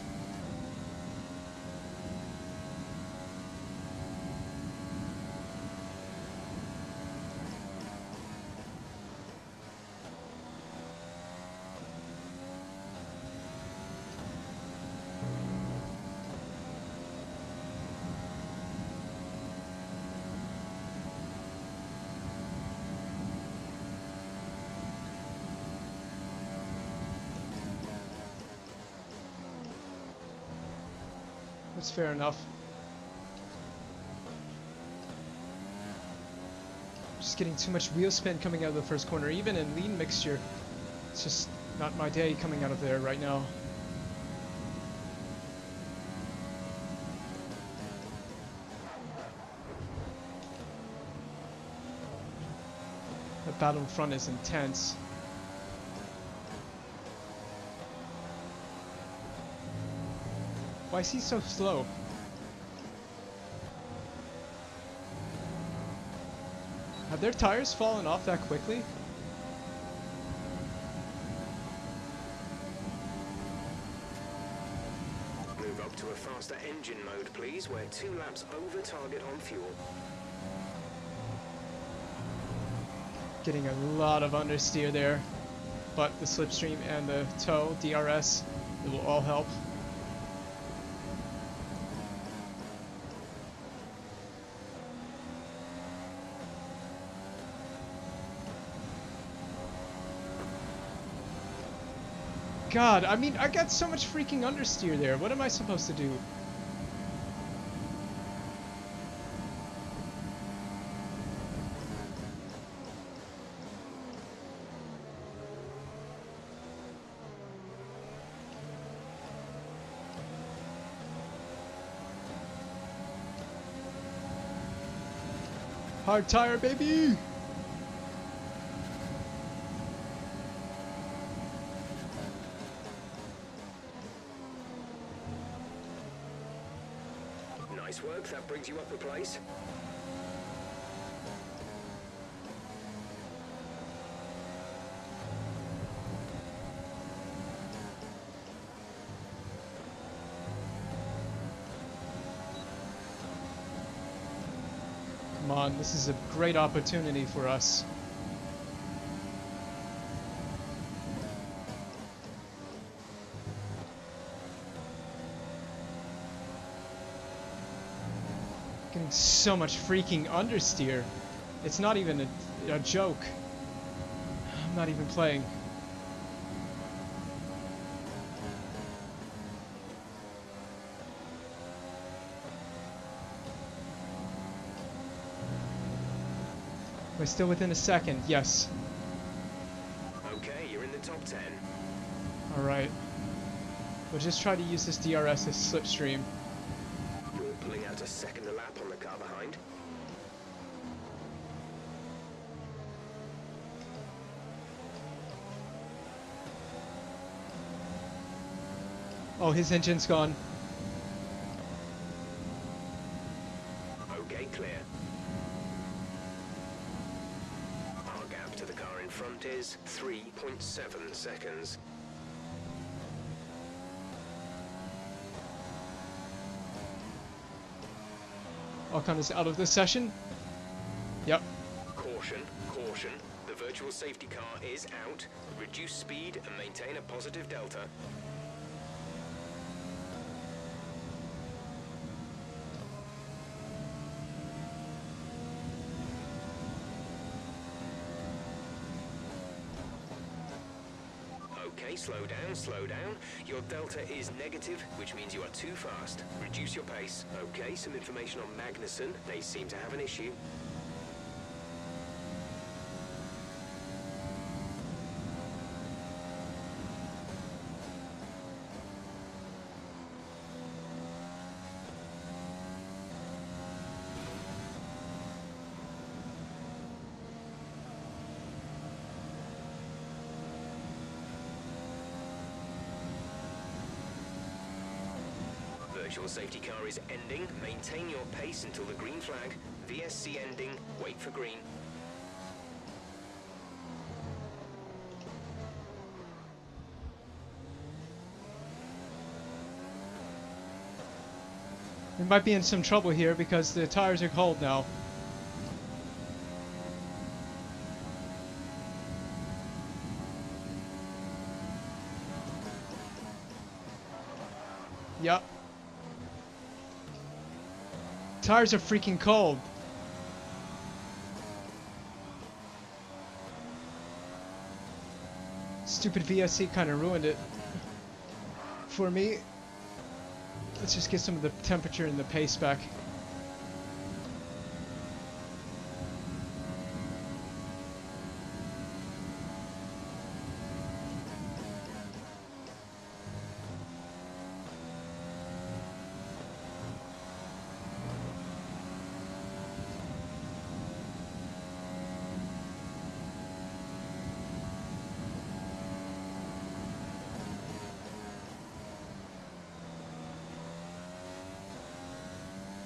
That's fair enough. Just getting too much wheel spin coming out of the first corner. Even in lean mixture, it's just not my day coming out of there right now. The battle in front is intense. Why is he so slow? Have their tires fallen off that quickly? Move up to a faster engine mode, please, where 2 laps over target on fuel. Getting a lot of understeer there, but the slipstream and the tow, DRS, it will all help. God, I mean, I got so much freaking understeer there. What am I supposed to do? Hard tire, baby! Nice work, that brings you up a place. Come on, this is a great opportunity for us. Getting so much freaking understeer. It's not even a joke. I'm not even playing. We're still within a second, yes. Okay, you're in the top 10. Alright. We'll just try to use this DRS as slipstream. You're pulling out a second a lap on the car behind. Oh, his engine's gone. Okay, clear. Our gap to the car in front is 3.7 seconds. Ocon is out of this session. Yep. Caution, caution. The virtual safety car is out. Reduce speed and maintain a positive delta. Okay, Okay, slow down, slow down. Your delta is negative, which means you are too fast. Reduce your pace. Okay, some information on Magnussen. They seem to have an issue. Virtual safety car is ending. Maintain your pace until the green flag. VSC ending. Wait for green. We might be in some trouble here because the tires are cold now. Yep. Tires are freaking cold. Stupid VSC kind of ruined it for me. Let's just get some of the temperature and the pace back.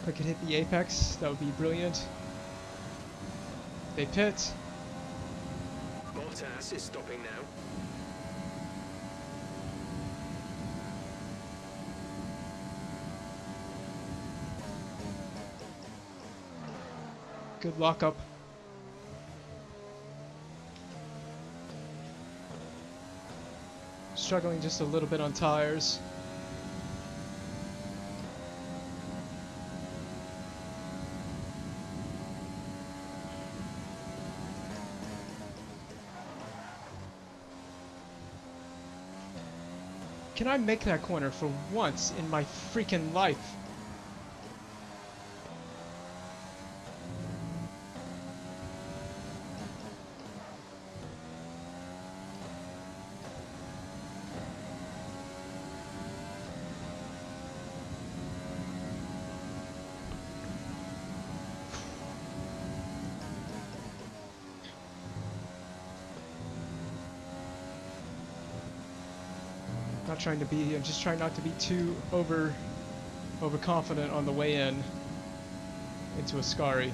If I could hit the apex, that would be brilliant. They pit. Bottas is stopping now. Good lockup. Struggling just a little bit on tires. Can I make that corner for once in my freaking life? Not trying to be, I'm just trying not to be too overconfident on the way in into Ascari.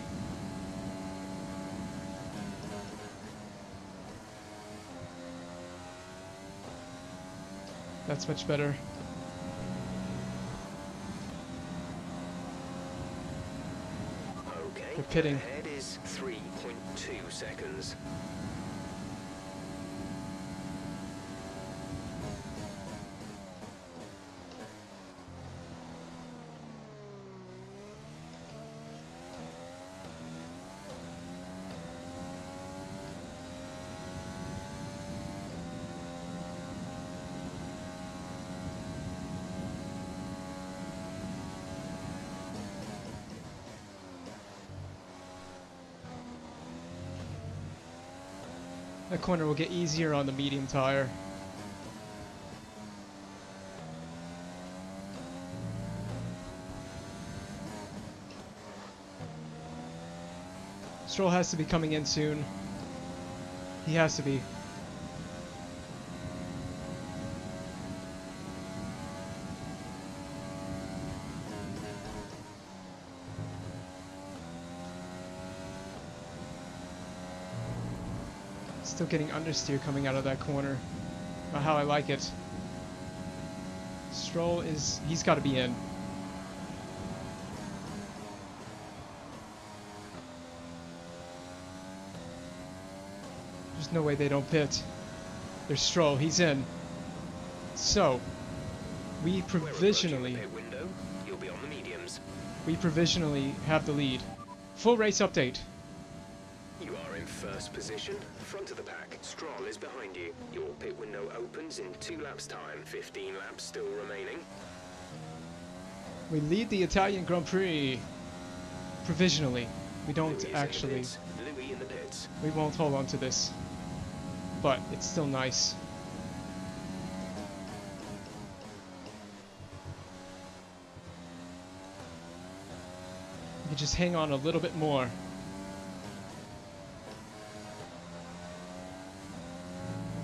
That's much better. Okay. They're pitting. Ahead is 3.2 seconds. That corner will get easier on the medium tire. Stroll has to be coming in soon. He has to be. Still getting understeer coming out of that corner. Not how I like it. Stroll is... he's got to be in. There's no way they don't pit. There's Stroll, he's in. So, we provisionally... window. You'll be on the mediums. We provisionally have the lead. Full race update. You are in first position, front of the pack. Stroll is behind you. Your pit window opens in 2 laps time. 15 laps still remaining. We lead the Italian Grand Prix provisionally. We don't Louis actually. Louis in the pits. We won't hold on to this. But it's still nice. We can just hang on a little bit more.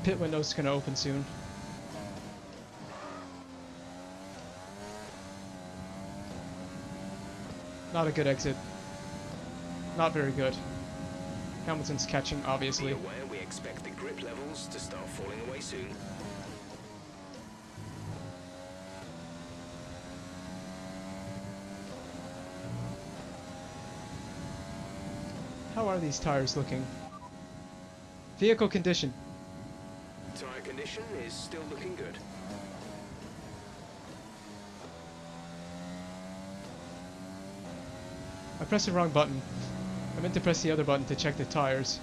Pit window's gonna open soon. Not a good exit. Not very good. Hamilton's catching, Be obviously. aware we expect the grip levels to start falling away soon. How are these tires looking? Vehicle condition. Tire condition is still looking good. I pressed the wrong button. I meant to press the other button to check the tires.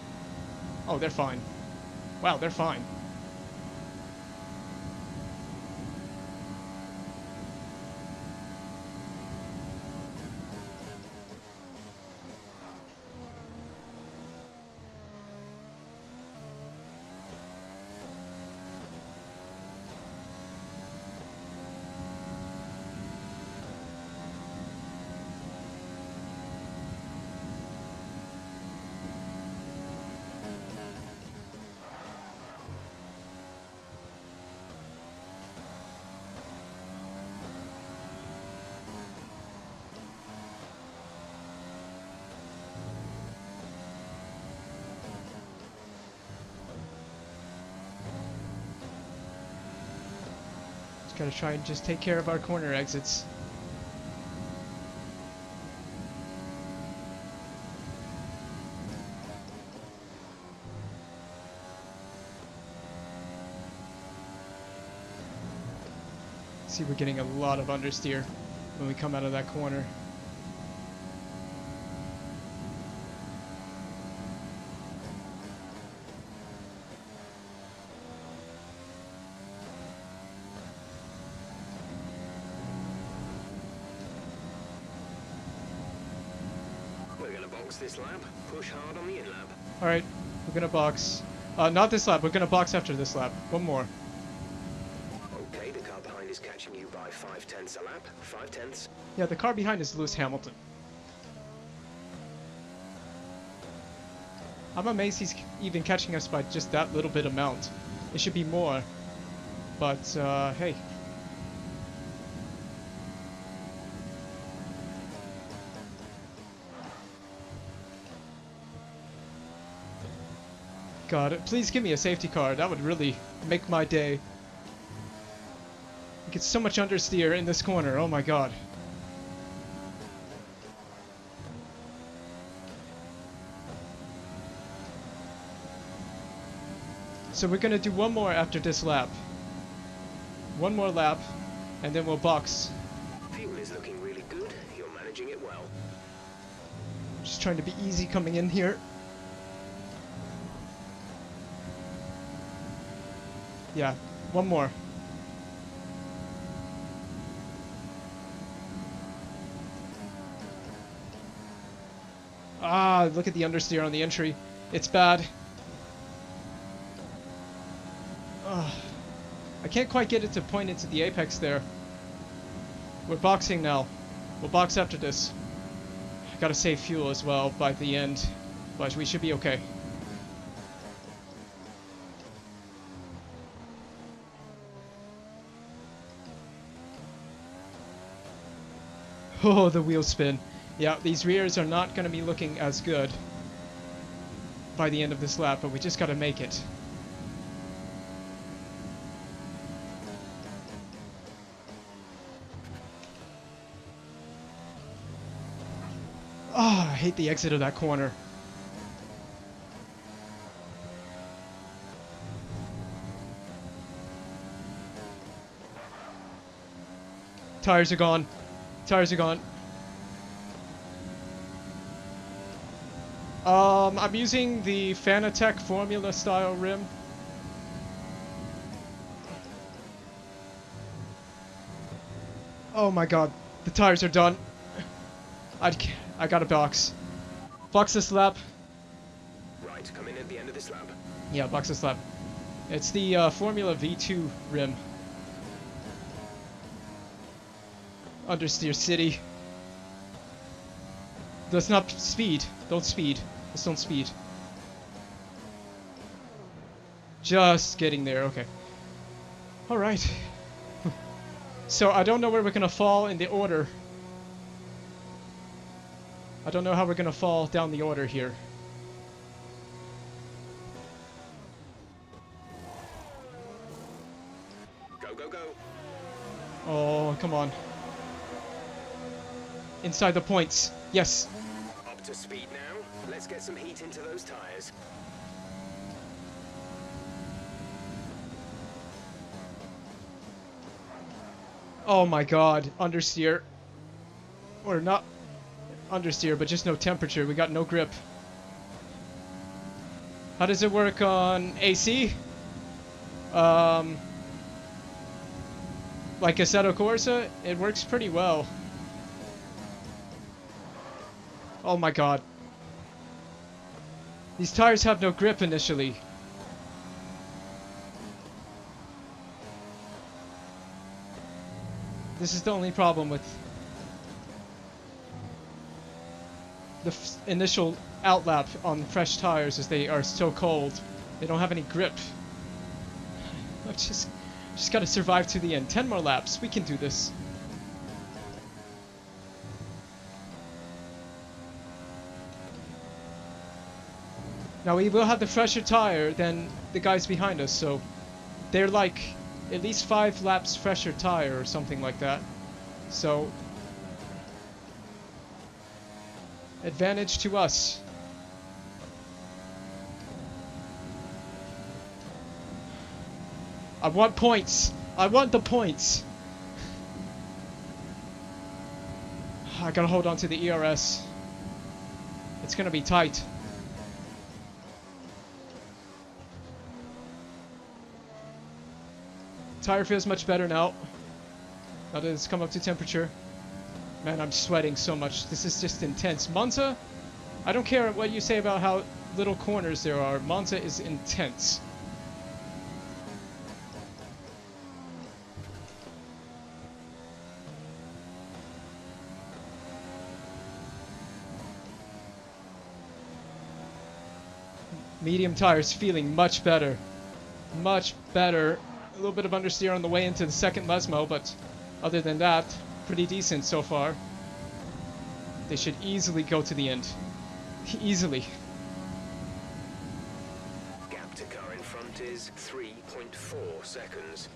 Oh, they're fine. Wow, they're fine. Gotta try and just take care of our corner exits. See, we're getting a lot of understeer when we come out of that corner. We're gonna box this lap. Push hard on the in lap. Alright, we're gonna box. Not this lap, we're gonna box after this lap. One more. Okay, the car behind is catching you by 5/10 a lap. 5/10. Yeah, the car behind is Lewis Hamilton. I'm amazed he's even catching us by just that little bit amount. It should be more. But, hey. God, please give me a safety car. That would really make my day. I get so much understeer in this corner. Oh my god. So we're gonna do one more after this lap. One more lap, and then we'll box. Fuel is looking really good. You're managing it well. Just trying to be easy coming in here. Yeah, one more. Ah, look at the understeer on the entry. It's bad. Ugh. I can't quite get it to point into the apex there. We're boxing now. We'll box after this. Gotta save fuel as well by the end, but we should be okay. Oh, the wheel spin. Yeah, these rears are not going to be looking as good by the end of this lap, but we just got to make it. Oh, I hate the exit of that corner. Tires are gone. Tires are gone. I'm using the Fanatec Formula style rim. Oh my god, the tires are done. I got a box. Box this lap. Right, come in at the end of this lap. Yeah, box this lap. It's the Formula V2 rim. Understeer City. Let's not speed. Don't speed. Let's don't speed. Just getting there, okay. Alright. So I don't know where we're gonna fall in the order. I don't know how we're gonna fall down the order here. Go, go, go. Oh, come on. Inside the points. Yes. Up to speed now. Let's get some heat into those tires. Oh my god. Understeer. Or not understeer, but just no temperature. We got no grip. How does it work on AC? Like Assetto Corsa, it works pretty well. Oh my god. These tires have no grip initially. This is the only problem with the initial outlap on fresh tires, is they are so cold. They don't have any grip. I've just gotta survive to the end. 10 more laps. We can do this. Now we will have the fresher tire than the guys behind us, so they're like at least 5 laps fresher tire or something like that. So advantage to us. I want points. I want the points. I gotta hold on to the ERS. It's gonna be tight. Tire feels much better now. Now that it's come up to temperature. Man, I'm sweating so much. This is just intense. Monza, I don't care what you say about how little corners there are. Monza is intense. Medium tires feeling much better. Much better. A little bit of understeer on the way into the second Lesmo, but other than that, pretty decent so far. They should easily go to the end. Easily. Gap to car in front is 3.4 seconds.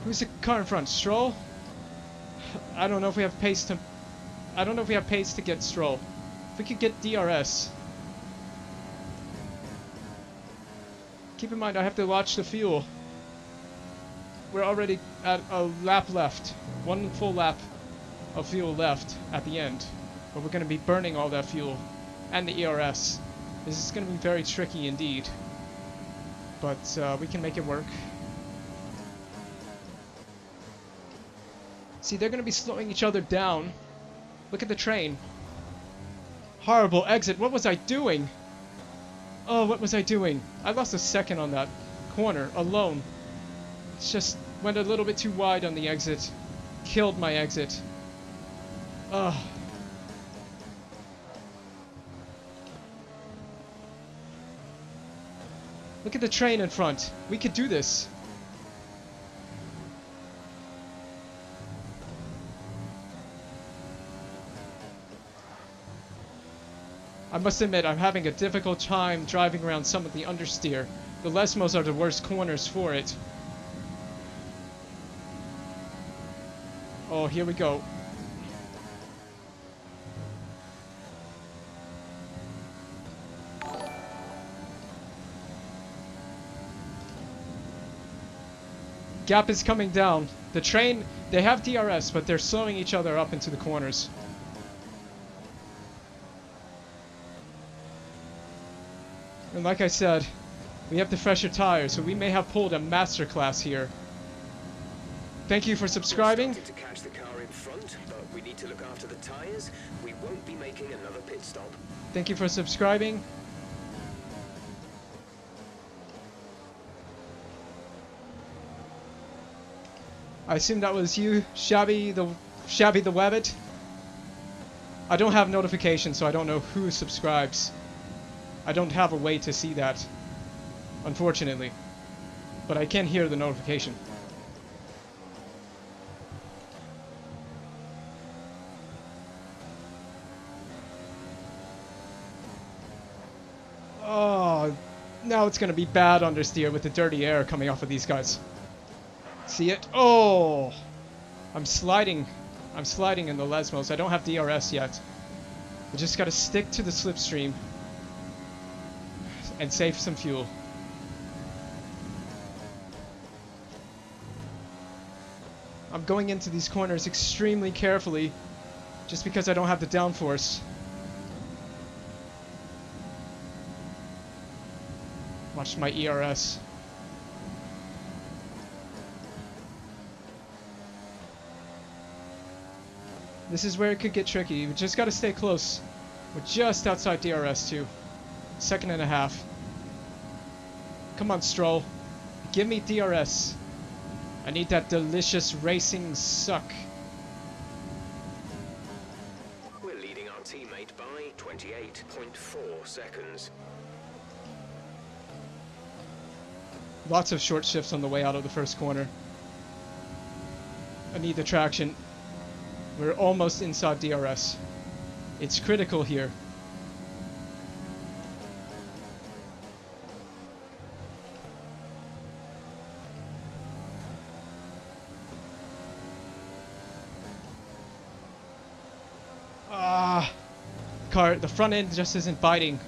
Who's the car in front? Stroll? I don't know if we have pace to... I don't know if we have pace to get Stroll. If we could get DRS. Keep in mind, I have to watch the fuel. We're already at a lap left. 1 full lap of fuel left at the end. But we're going to be burning all that fuel. And the ERS. This is going to be very tricky indeed. But we can make it work. See, they're going to be slowing each other down. Look at the train. Horrible exit. What was I doing? Oh, what was I doing? I lost a second on that corner alone. It's just went a little bit too wide on the exit. Killed my exit. Ugh. Look at the train in front. We could do this. I must admit, I'm having a difficult time driving around some of the understeer. The Lesmos are the worst corners for it. Oh, here we go. Gap is coming down. The train, they have DRS, but they're slowing each other up into the corners. And like I said, we have the fresher tires, so we may have pulled a masterclass here. Thank you for subscribing. We started to catch the car in front, but we need to look after the tires. We won't be making another pit stop. Thank you for subscribing. I assume that was you, Shabby the Wabbit. I don't have notifications, so I don't know who subscribes. I don't have a way to see that, unfortunately. But I can hear the notification. Oh, now it's gonna be bad understeer with the dirty air coming off of these guys. See it? Oh! I'm sliding in the Lesmos. I don't have DRS yet. I just gotta stick to the slipstream and save some fuel. I'm going into these corners extremely carefully just because I don't have the downforce. Watch my ERS. This is where it could get tricky. We just gotta stay close. We're just outside DRS too. 2.5 seconds. Come on, Stroll. Give me DRS. I need that delicious racing suck. We're leading our teammate by 28.4 seconds. Lots of short shifts on the way out of the first corner. I need the traction. We're almost inside DRS. It's critical here. The front end just isn't biting.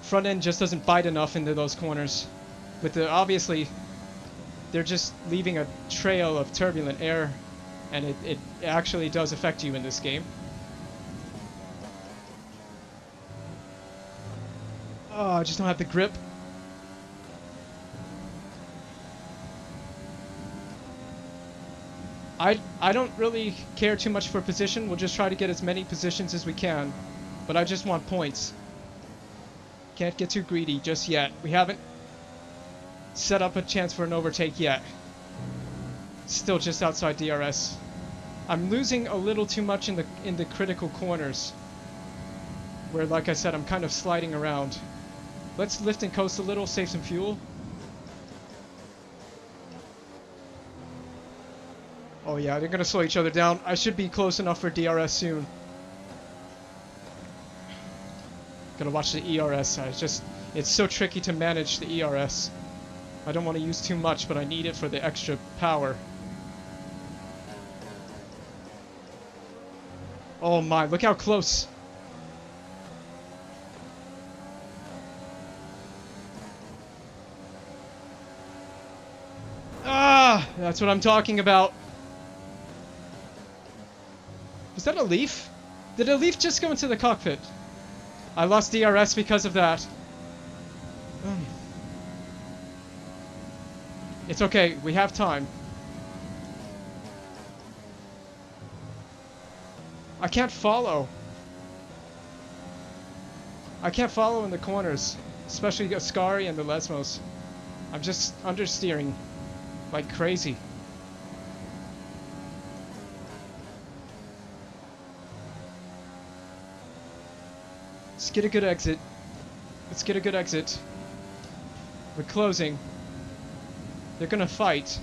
Front end just doesn't bite enough into those corners. With the, obviously, they're just leaving a trail of turbulent air, and it actually does affect you in this game. Oh, I just don't have the grip. I don't really care too much for position. We'll just try to get as many positions as we can, but I just want points. Can't get too greedy just yet. We haven't set up a chance for an overtake yet. Still just outside DRS. I'm losing a little too much in the critical corners, where, like I said, I'm kind of sliding around. Let's lift and coast a little, save some fuel. Oh yeah, they're gonna slow each other down. I should be close enough for DRS soon. Gotta watch the ERS. It's so tricky to manage the ERS. I don't want to use too much, but I need it for the extra power. Oh my, look how close. Ah, that's what I'm talking about. Was that a leaf? Did a leaf just go into the cockpit? I lost DRS because of that. It's okay, we have time. I can't follow. I can't follow in the corners, especially Ascari and the Lesmos. I'm just understeering like crazy. Let's get a good exit. Let's get a good exit. We're closing. They're gonna fight.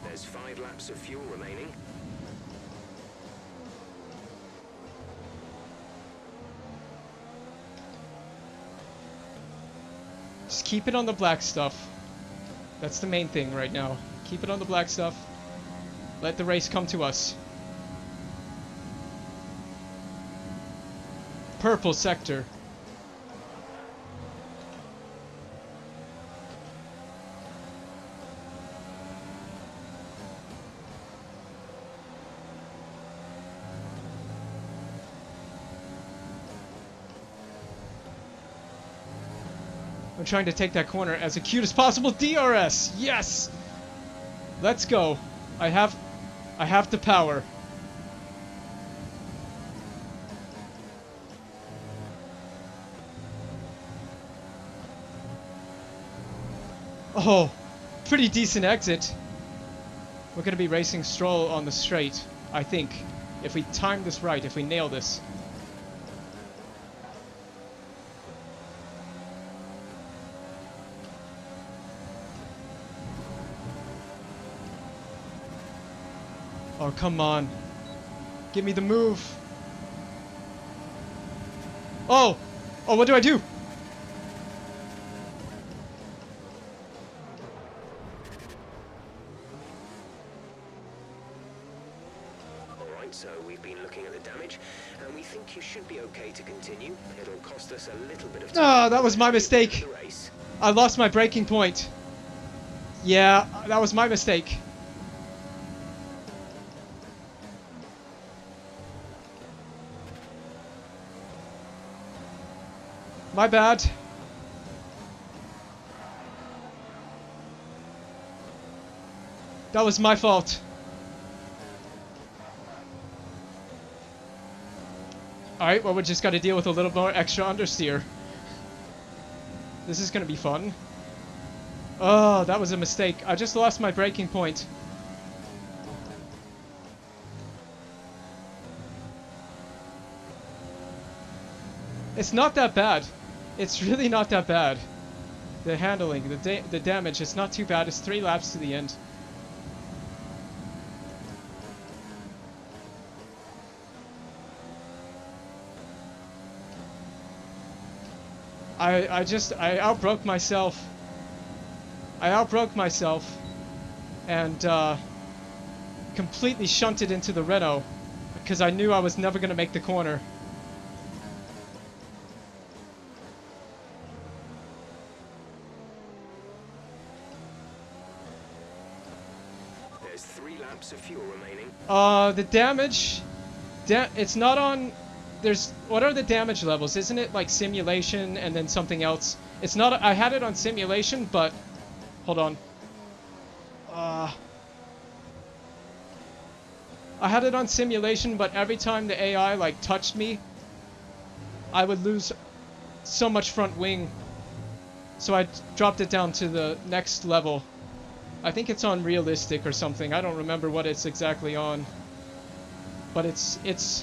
There's 5 laps of fuel remaining. Just keep it on the black stuff. That's the main thing right now. Keep it on the black stuff. Let the race come to us. Purple sector. trying to take that corner as acute as possible. DRS! Yes! Let's go. I have the power. Oh, pretty decent exit. We're going to be racing Stroll on the straight, I think. If we time this right, if we nail this. Oh, come on. Give me the move. Oh! Oh, what do I do? Alright, so we've been looking at the damage, and we think you should be okay to continue. It'll cost us a little bit of time. Ah, that was my mistake. The race. I lost my braking point. Yeah, that was my mistake. My bad. That was my fault. Alright, well, we just got to deal with a little more extra understeer. This is going to be fun. Oh, that was a mistake. I just lost my braking point. It's not that bad. It's really not that bad. The handling, the damage, it's not too bad. It's 3 laps to the end. I outbroke myself. I outbroke myself and completely shunted into the Renault because I knew I was never going to make the corner. There's 3 laps of fuel remaining. The damage, it's not on. There's, what are the damage levels? Isn't it like simulation and then something else? It's not. I had it on simulation, but hold on. I had it on simulation, but every time the AI like touched me, I would lose so much front wing. So I dropped it down to the next level. I think it's on realistic or something. I don't remember what it's exactly on. But it's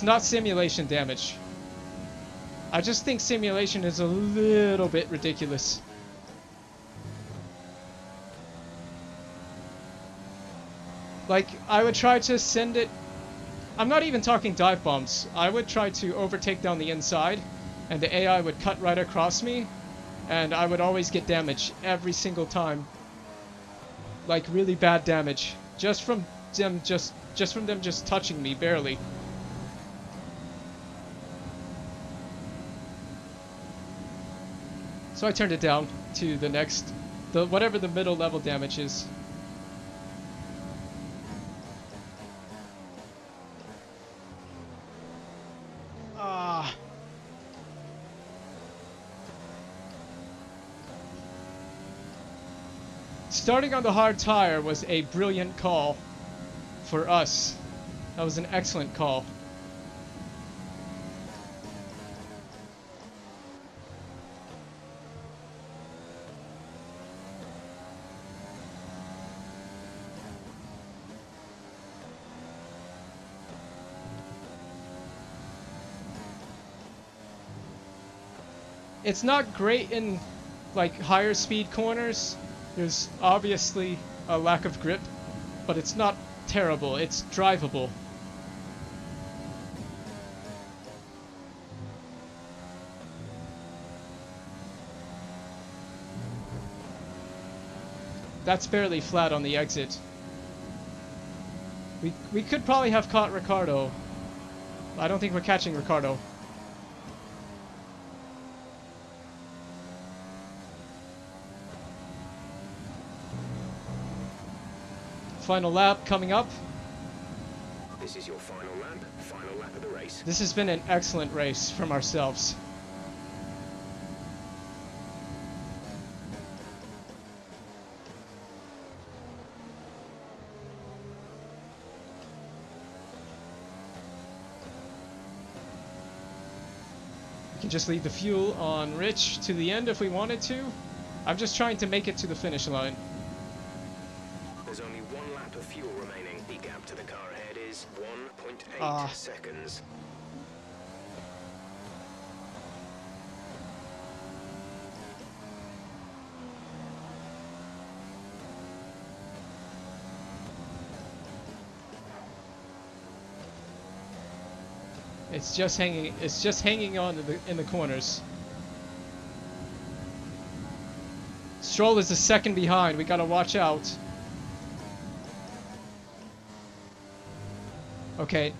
not simulation damage. I just think simulation is a little bit ridiculous. Like, I would try to send it... I'm not even talking dive bombs. I would try to overtake down the inside, and the AI would cut right across me, and I would always get damage every single time. Like, really bad damage. Just from them just touching me, barely. So I turned it down to the next, whatever the middle level damage is. Starting on the hard tire was a brilliant call for us. That was an excellent call. It's not great in like higher speed corners. There's obviously a lack of grip, but it's not terrible. It's drivable. That's barely flat on the exit. We could probably have caught Ricardo. I don't think we're catching Ricardo. Final lap coming up. This is your final lap of the race. This has been an excellent race from ourselves. just leave the fuel on rich to the end if we wanted to. I'm just trying to make it to the finish line. There's only 1 lap of fuel remaining. The gap to the car ahead is 1.8 seconds. It's just hanging on in the corners. Stroll is a second behind. We gotta watch out. Okay,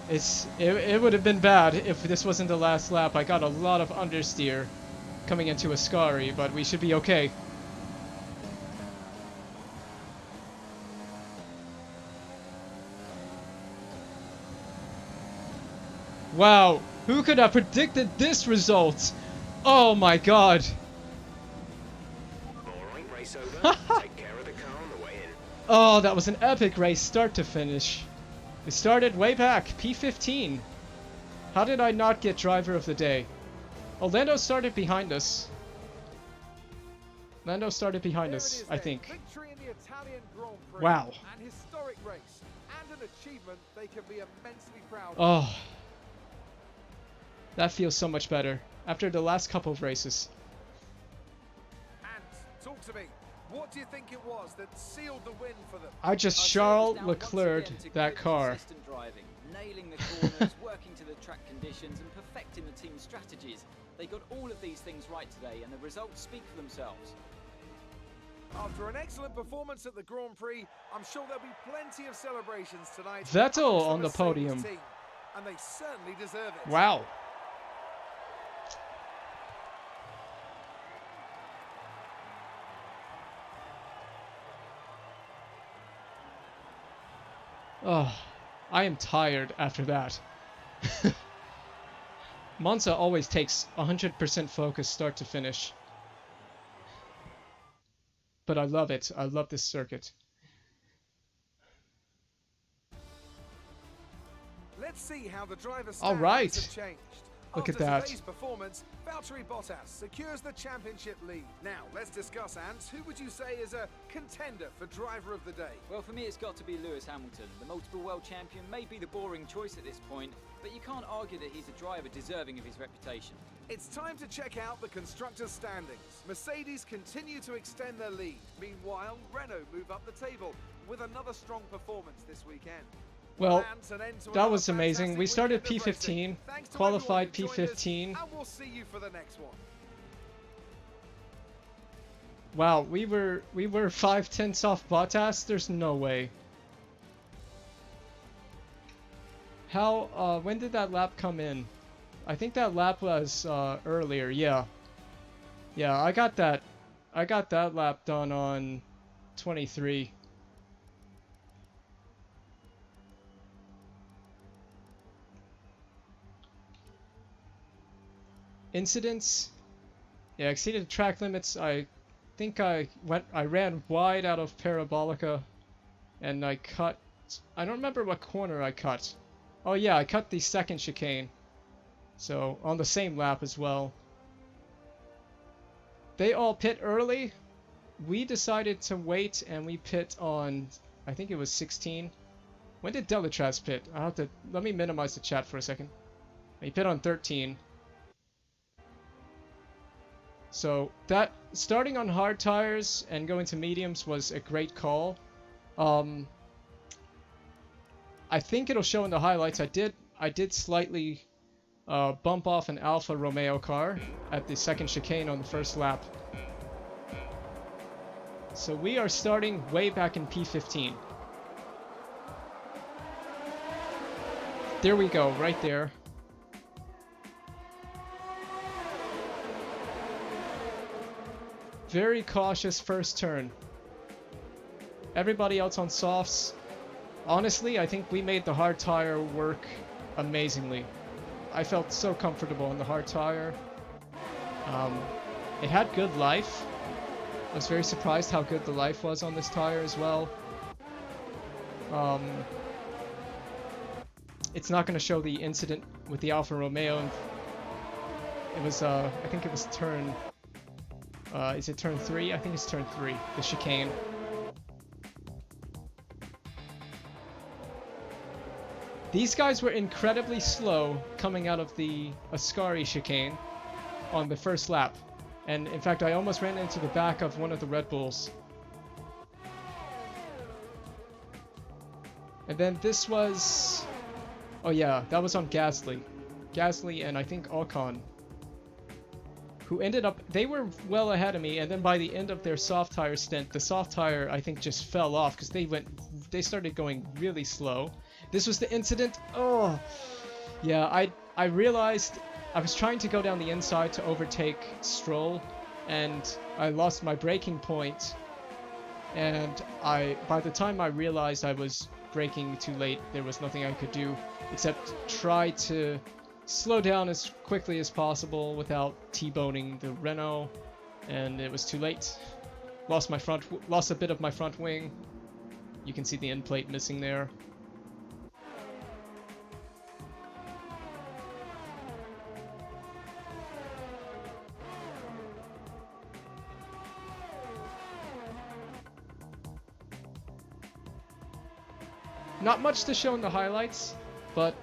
it would have been bad if this wasn't the last lap. I got a lot of understeer coming into Ascari, but we should be okay. Wow, who could have predicted this result? Oh my god. Alright, race over. Take care of the car on the way in. Oh, that was an epic race, start to finish. We started way back, P15. How did I not get driver of the day? Oh, Lando started behind us. Lando started behind us, I think. Victory in the Italian Grand Prix. Wow. An historic race and an achievement they can be immensely proud of. Oh. That feels so much better after the last couple of races. And talk to me. What do you think it was that sealed the win for them? I just Charles Leclerc that car. Consistent driving, nailing the corners, working to the track conditions, and perfecting the team's strategies. They got all of these things right today, and the results speak for themselves. After an excellent performance at the Grand Prix, I'm sure there'll be plenty of celebrations tonight. Vettel amongst on the Mercedes podium. team, and they certainly deserve it. Wow. Oh, I am tired after that. Monza always takes 100% focus start to finish. But I love it. I love this circuit. Let's see how the driver's All standings right. have changed. Look at After that. today's performance, Valtteri Bottas secures the championship lead. Now, let's discuss, Ants. Who would you say is a contender for driver of the day? Well, for me, it's got to be Lewis Hamilton. The multiple world champion may be the boring choice at this point, but you can't argue that he's a driver deserving of his reputation. It's time to check out the constructors' standings. Mercedes continue to extend their lead. Meanwhile, Renault move up the table with another strong performance this weekend. Well, Ants, an end to that another was amazing. fantastic We started weekend of racing. P15, Thanks to qualified everyone who joined us, P15. and we'll see you for the next one. Wow, we were 5/10 off Bottas. There's no way. How? When did that lap come in? I think that lap was earlier. Yeah. Yeah, I got that lap done on 23. Incidents? Yeah, exceeded track limits. I think I ran wide out of Parabolica, and I cut. I don't remember what corner I cut. Oh yeah, I cut the second chicane. So on the same lap as well. They all pit early. We decided to wait, and we pit on. I think it was 16. When did Delatraz pit? I'll have to let me minimize the chat for a second. He pit on 13. So that starting on hard tires and going to mediums was a great call. I think it'll show in the highlights. I did slightly bump off an Alfa Romeo car at the second chicane on the first lap. So we are starting way back in P15. There we go, right there. Very cautious first turn. Everybody else on softs. Honestly, I think we made the hard tire work amazingly. I felt so comfortable on the hard tire. It had good life. I was very surprised how good the life was on this tire as well. it's not going to show the incident with the Alfa Romeo. And it was, I think it was turn, is it turn 3? I think it's turn 3, the chicane. These guys were incredibly slow coming out of the Ascari chicane on the first lap. And in fact, I almost ran into the back of one of the Red Bulls. And then this was... oh yeah, that was on Gasly. Gasly and I think Ocon. Who ended up... they were well ahead of me, and then by the end of their soft tire stint, the soft tire I think just fell off because they started going really slow. This was the incident. Oh, yeah, I realized I was trying to go down the inside to overtake Stroll, and I lost my braking point. And by the time I realized I was braking too late, there was nothing I could do except try to slow down as quickly as possible without T-boning the Renault, and it was too late. Lost a bit of my front wing. You can see the end plate missing there. Not much to show in the highlights, but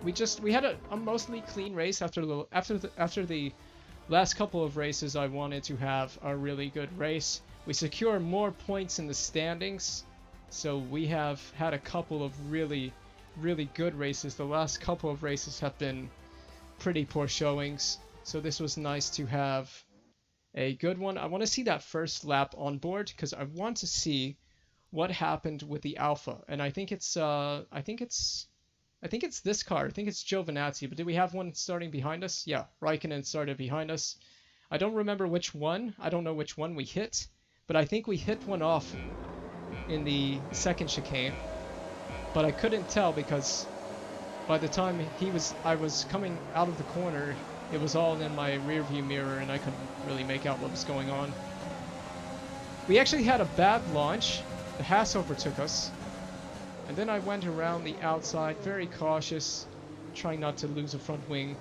we had a mostly clean race after the last couple of races. I wanted to have a really good race. We secure more points in the standings, so we have had a couple of really good races. The last couple of races have been pretty poor showings, so this was nice to have a good one. I want to see that first lap on board because I want to see what happened with the Alpha, and I think it's this car. I think it's Giovinazzi, but did we have one starting behind us? Yeah, Raikkonen started behind us. I don't remember which one. I don't know which one we hit, but I think we hit one off in the second chicane, but I couldn't tell because by the time I was coming out of the corner, it was all in my rear view mirror and I couldn't really make out what was going on. We actually had a bad launch. The Haas overtook us, and then I went around the outside, very cautious, trying not to lose a front wing.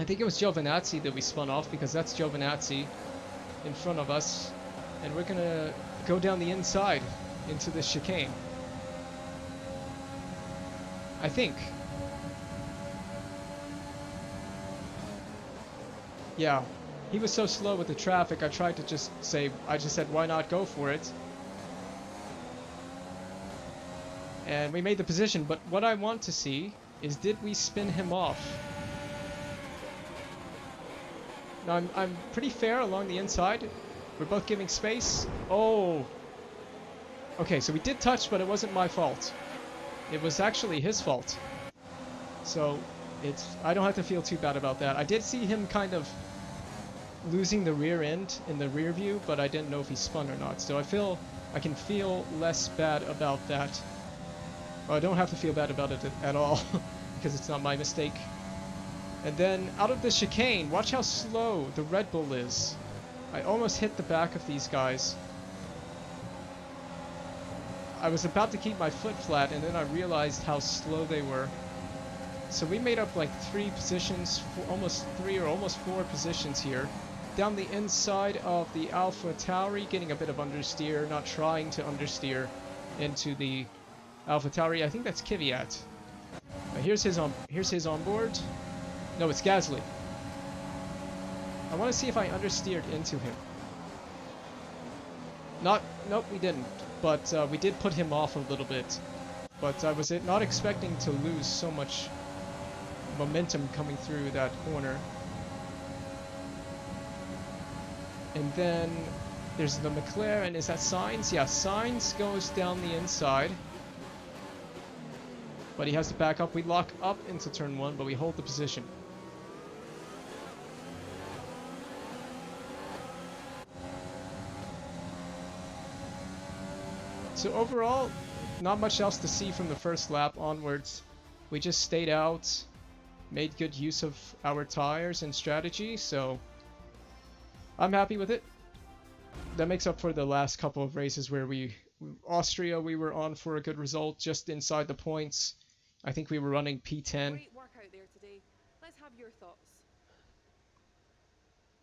I think it was Giovinazzi that we spun off, because that's Giovinazzi in front of us, and we're gonna go down the inside into the chicane. I think. Yeah. He was so slow with the traffic, I just said, why not go for it? And we made the position, but what I want to see is, did we spin him off? Now, I'm pretty fair along the inside. We're both giving space. Oh! Okay, so we did touch, but it wasn't my fault. It was actually his fault. So, I don't have to feel too bad about that. I did see him kind of losing the rear end in the rear view, but I didn't know if he spun or not. So I can feel less bad about that. Well, I don't have to feel bad about it at all because it's not my mistake. And then out of the chicane, watch how slow the Red Bull is. I almost hit the back of these guys. I was about to keep my foot flat, and then I realized how slow they were. So we made up like 3 positions, almost 4 positions here. Down the inside of the Alpha Tauri, getting a bit of understeer, not trying to understeer into the Alpha Tauri. I think that's Kvyat. Here's his onboard. No, it's Gasly. I want to see if I understeered into him. Nope, we didn't. But we did put him off a little bit. But I was not expecting to lose so much momentum coming through that corner. And then there's the McLaren. Is that Sainz? Yeah, Sainz goes down the inside. But he has to back up. We lock up into turn 1, but we hold the position. So overall, not much else to see from the first lap onwards. We just stayed out, made good use of our tires and strategy, so I'm happy with it. That makes up for the last couple of races where Austria we were on for a good result, just inside the points. I think we were running P10. Great work out there today. Let's have your thoughts.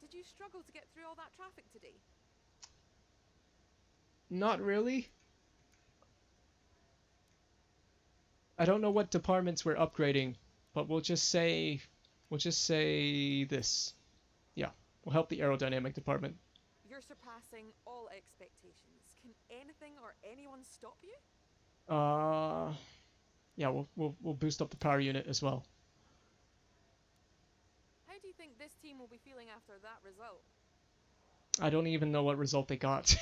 Did you struggle to get through all that traffic today? Not really. I don't know what departments we're upgrading, but we'll just say this. Yeah, we'll help the aerodynamic department. You're surpassing all expectations. Can anything or anyone stop you? Yeah, we'll boost up the power unit as well. How do you think this team will be feeling after that result? I don't even know what result they got.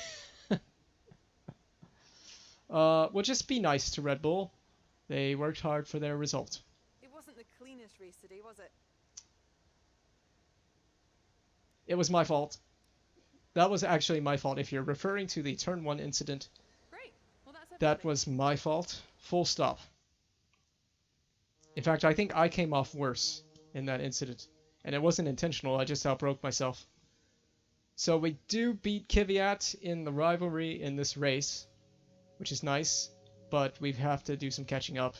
We'll just be nice to Red Bull. They worked hard for their result. It wasn't the cleanest race today, was it? It was my fault. That was actually my fault. If you're referring to the turn 1 incident, Great. Well, that's that everything. was my fault. Full stop. In fact, I think I came off worse in that incident. And it wasn't intentional, I just outbroke myself. So we do beat Kvyat in the rivalry in this race, which is nice, but we have to do some catching up.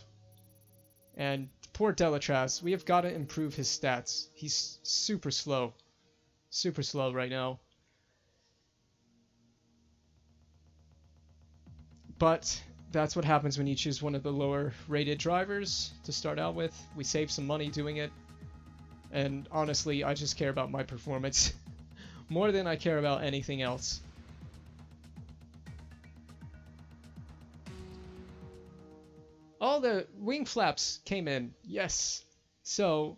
And poor Delatraz, we have got to improve his stats. He's super slow right now. But that's what happens when you choose one of the lower rated drivers to start out with. We save some money doing it. And honestly, I just care about my performance more than I care about anything else. All the wing flaps came in. Yes. So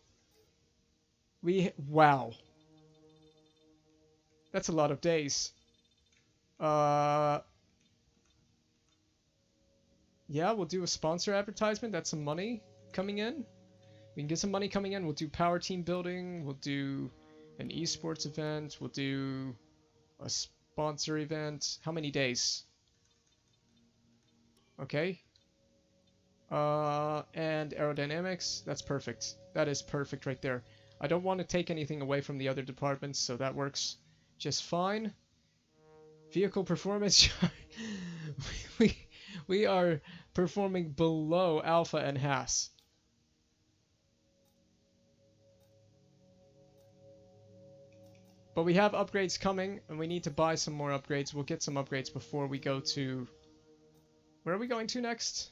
wow. That's a lot of days. Yeah, we'll do a sponsor advertisement. That's some money coming in. We can get some money coming in. We'll do power team building. We'll do an esports event. We'll do a sponsor event. How many days? Okay. And aerodynamics. That's perfect. That is perfect right there. I don't want to take anything away from the other departments, so that works just fine. Vehicle performance. we are performing below Alpha and Haas. But we have upgrades coming, and we need to buy some more upgrades. We'll get some upgrades before we go to... Where are we going to next?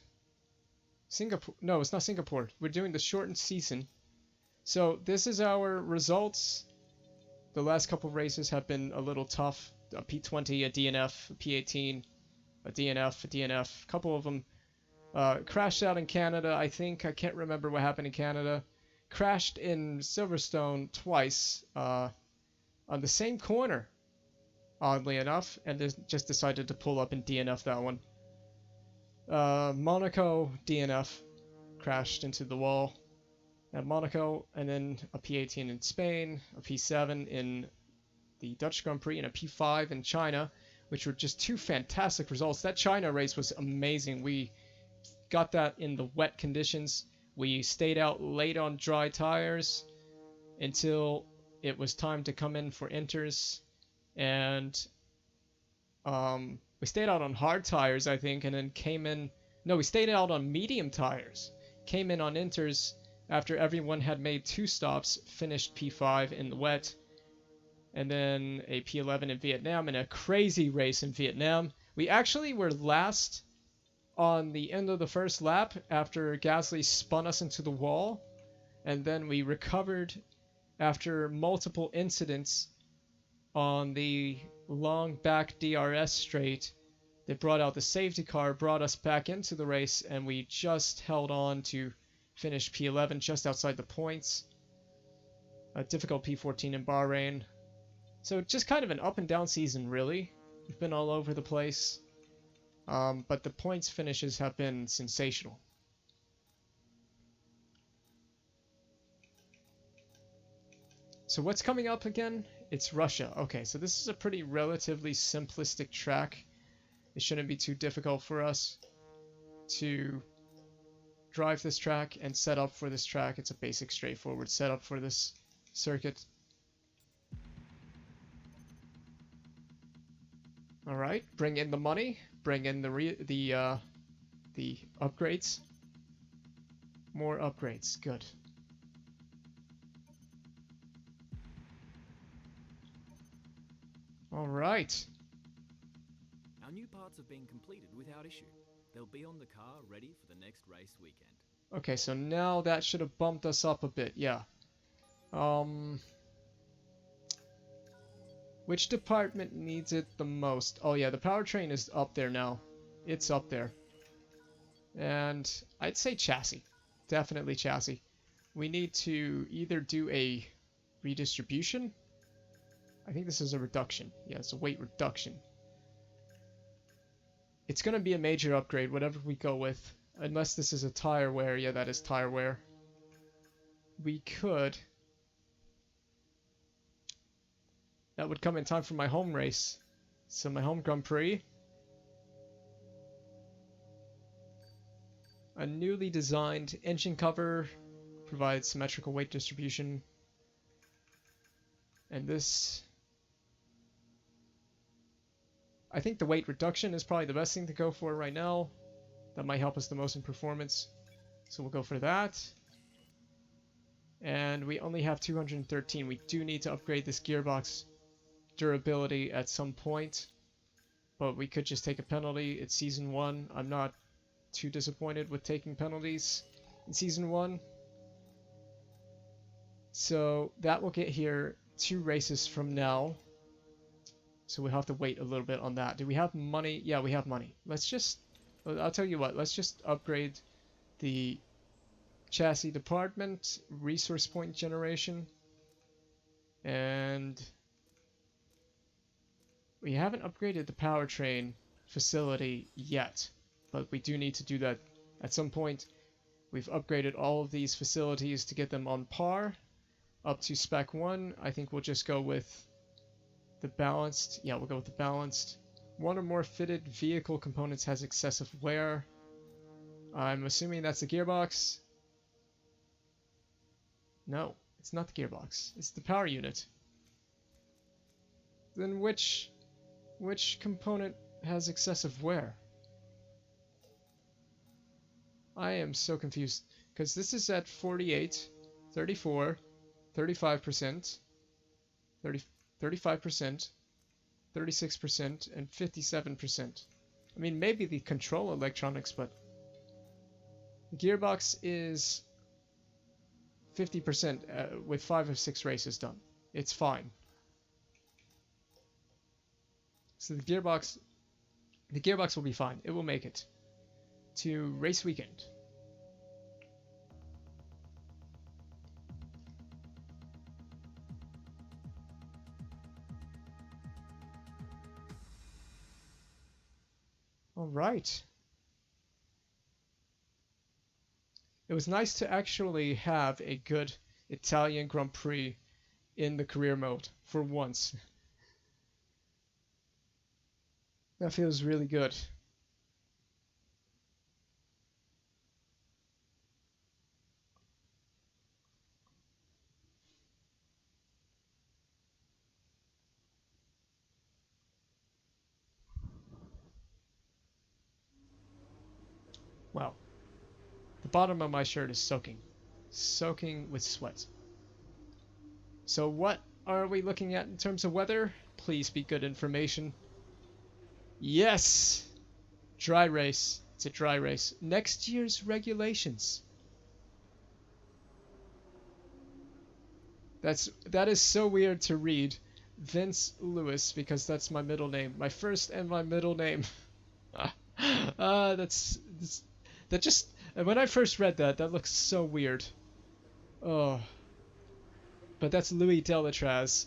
Singapore. No, it's not Singapore. We're doing the shortened season. So this is our results. The last couple of races have been a little tough. A P20, a DNF, a P18, a DNF, a DNF. A couple of them crashed out in Canada, I think. I can't remember what happened in Canada. Crashed in Silverstone twice. On the same corner, oddly enough, and just decided to pull up and DNF that one. Monaco, DNF, crashed into the wall at Monaco, and then a P18 in Spain, a P7 in the Dutch Grand Prix, and a P5 in China, which were just two fantastic results. That China race was amazing. We got that in the wet conditions. We stayed out late on dry tires until it was time to come in for inters, and we stayed out on hard tires, I think, and then came in... No, we stayed out on medium tires. Came in on inters after everyone had made 2 stops, finished P5 in the wet, and then a P11 in Vietnam, and a crazy race in Vietnam. We actually were last on the end of the first lap after Gasly spun us into the wall, and then we recovered after multiple incidents on the long back DRS straight. They brought out the safety car, brought us back into the race, and we just held on to finish P11 just outside the points. A difficult P14 in Bahrain. So just kind of an up and down season, really. We've been all over the place. But the points finishes have been sensational. So what's coming up again? It's Russia. Okay, so this is a pretty relatively simplistic track. It shouldn't be too difficult for us to drive this track and set up for this track. It's a basic, straightforward setup for this circuit. All right, bring in the money, bring in the upgrades. More upgrades. Good. All right. Our new parts have been completed without issue. They'll be on the car ready for the next race weekend. Okay, so now that should have bumped us up a bit. Yeah. Which department needs it the most? Oh yeah, the powertrain is up there now. It's up there. And I'd say chassis. Definitely chassis. We need to either do a redistribution. I think this is a reduction. Yeah, it's a weight reduction. It's going to be a major upgrade, whatever we go with. Unless this is a tire wear. Yeah, that is tire wear. We could... That would come in time for my home race. So my home Grand Prix. A newly designed engine cover provides symmetrical weight distribution. And this... I think the weight reduction is probably the best thing to go for right now. That might help us the most in performance. So we'll go for that. And we only have 213. We do need to upgrade this gearbox durability at some point. But we could just take a penalty. It's Season 1. I'm not too disappointed with taking penalties in Season 1. So that will get here 2 races from now. So we'll have to wait a little bit on that. Do we have money? Yeah, we have money. Let's just... I'll tell you what. Let's just upgrade the chassis department, resource point generation. And... we haven't upgraded the powertrain facility yet. But we do need to do that at some point. We've upgraded all of these facilities to get them on par. Up to Spec 1. I think we'll just go with the balanced. Yeah, we'll go with the balanced. One or more fitted vehicle components has excessive wear. I'm assuming that's the gearbox. No, it's not the gearbox. It's the power unit. Then which component has excessive wear? I am so confused. Because this is at 48, 34, 35%, 35%, 36%, and 57%. I mean, maybe the control electronics, but the gearbox is 50% with 5 of 6 races done. It's fine. So the gearbox will be fine. It will make it to race weekend. All right. It was nice to actually have a good Italian Grand Prix in the career mode for once. That feels really good. Wow. The bottom of my shirt is soaking. Soaking with sweat. So what are we looking at in terms of weather? Please be good information. Yes! Dry race. It's a dry race. Next year's regulations. That is so weird to read. Vince Lewis, because that's my middle name. My first and my middle name. That just... When I first read that looks so weird. Oh. But that's Louis Delatraz.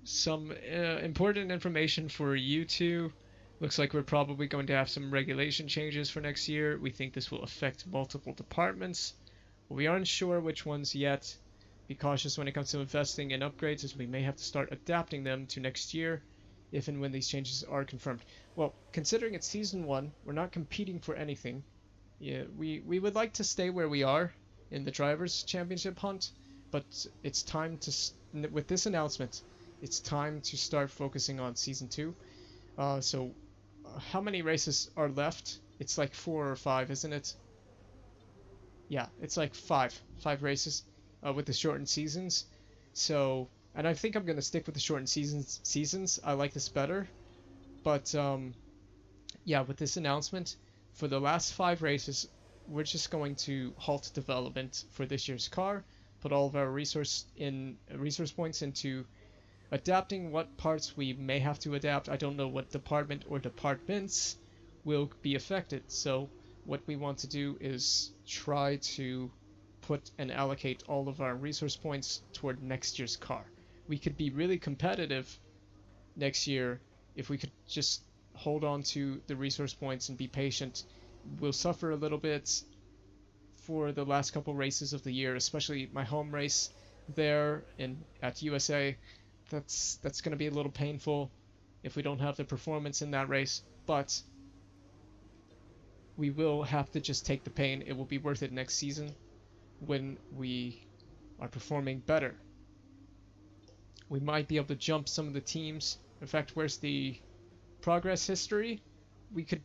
Some important information for you two. Looks like we're probably going to have some regulation changes for next year. We think this will affect multiple departments. We aren't sure which ones yet. Be cautious when it comes to investing in upgrades, as we may have to start adapting them to next year if and when these changes are confirmed. Well, considering it's Season 1, we're not competing for anything. Yeah, we would like to stay where we are in the Drivers' Championship hunt, but it's time to, with this announcement, it's time to start focusing on Season 2. So how many races are left? It's like 4 or 5, isn't it? Yeah, it's like five races with the shortened seasons. So, and I think I'm gonna stick with the shortened seasons. I like this better. But yeah, with this announcement, for the last 5 races, we're just going to halt development for this year's car, put all of our resource points into adapting what parts we may have to adapt. I don't know what department or departments will be affected. So what we want to do is try to put and allocate all of our resource points toward next year's car. We could be really competitive next year if we could just hold on to the resource points and be patient. We'll suffer a little bit for the last couple races of the year, especially my home race there in at USA. That's going to be a little painful if we don't have the performance in that race, but we will have to just take the pain. It will be worth it next season when we are performing better. We might be able to jump some of the teams. In fact, where's the progress history? We could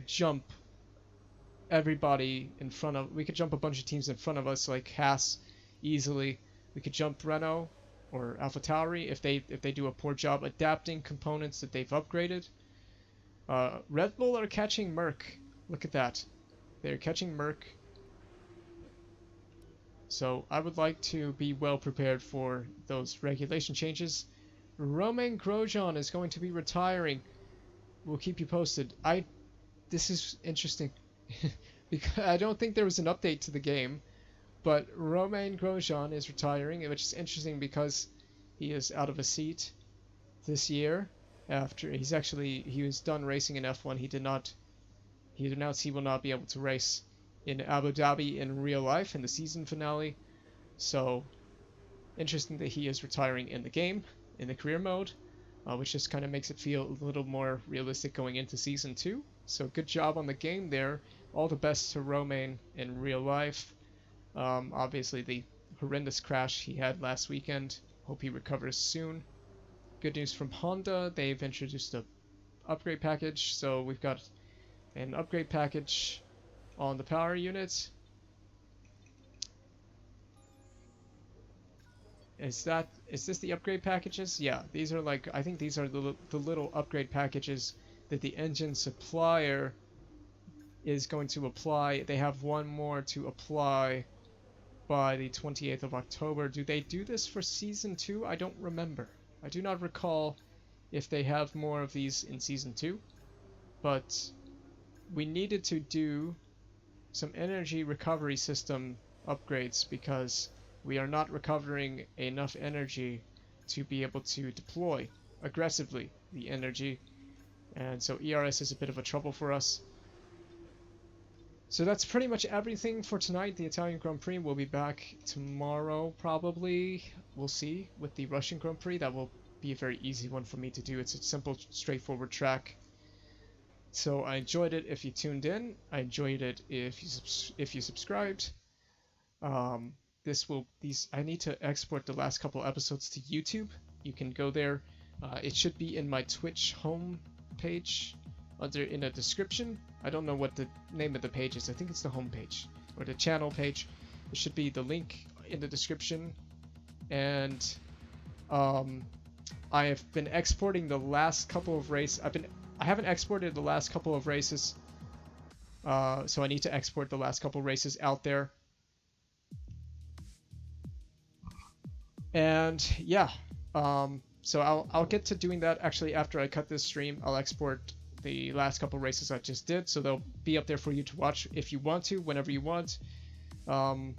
jump everybody in front of. We could jump a bunch of teams in front of us, like Haas, easily. We could jump Renault or AlphaTauri if they do a poor job adapting components that they've upgraded. Red Bull are catching Merc. Look at that. They're catching Merc. So I would like to be well prepared for those regulation changes. Romain Grosjean is going to be retiring. We'll keep you posted. This is interesting because I don't think there was an update to the game, but Romain Grosjean is retiring, which is interesting because he is out of a seat this year after he was done racing in F1. He announced he will not be able to race in Abu Dhabi in real life in the season finale. So interesting that he is retiring in the game, in the career mode, which just kind of makes it feel a little more realistic going into season 2. So good job on the game there. All the best to Romain in real life. Obviously the horrendous crash he had last weekend. Hope he recovers soon. Good news from Honda. They've introduced a upgrade package. So we've got an upgrade package on the power unit. Is this the upgrade packages? Yeah, these are I think these are the little upgrade packages that the engine supplier is going to apply. They have one more to apply by the 28th of October. Do they do this for season 2? I don't remember. I do not recall if they have more of these in season 2, but we needed to do some energy recovery system upgrades because we are not recovering enough energy to be able to deploy aggressively the energy, and so ERS is a bit of a trouble for us. So that's pretty much everything for tonight. The Italian Grand Prix will be back tomorrow probably. We'll see. With the Russian Grand Prix, that will be a very easy one for me to do. It's a simple, straightforward track. So I enjoyed it if you tuned in. I enjoyed it if you subscribed. I need to export the last couple episodes to YouTube. You can go there. It should be in my Twitch home page in the description. I don't know what the name of the page is. I think it's the home page or the channel page. It should be the link in the description. And I have been exporting the last couple of races. I haven't exported the last couple of races, so I need to export the last couple of races out there. And yeah, so I'll get to doing that actually after I cut this stream. I'll export the last couple of races I just did, so they'll be up there for you to watch if you want to, whenever you want. And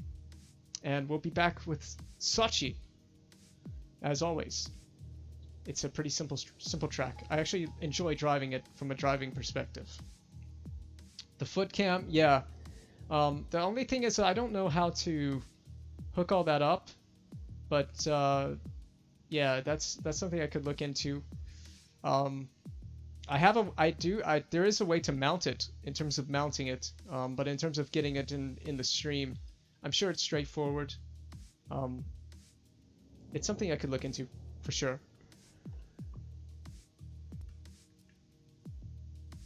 we'll be back with Sochi, as always. It's a pretty simple track. I actually enjoy driving it from a driving perspective. The foot cam, yeah. The only thing is I don't know how to hook all that up, but yeah, that's something I could look into. There is a way to mount it in terms of mounting it, but in terms of getting it in the stream, I'm sure it's straightforward. It's something I could look into for sure.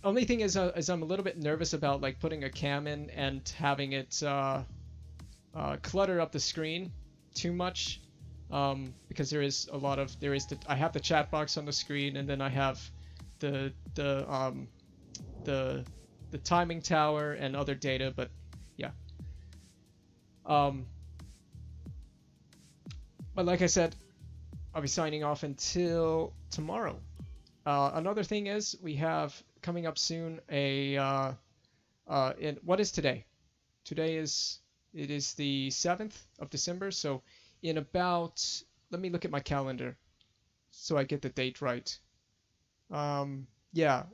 Only thing is I'm a little bit nervous about like putting a cam in and having it clutter up the screen too much, because I have the chat box on the screen, and then I have the the timing tower and other data. But yeah, um, but like I said, I'll be signing off until tomorrow. Another thing is we have coming up soon in what is today? Today is it is the 7th of December, so in about, let me look at my calendar so I get the date right. Yeah,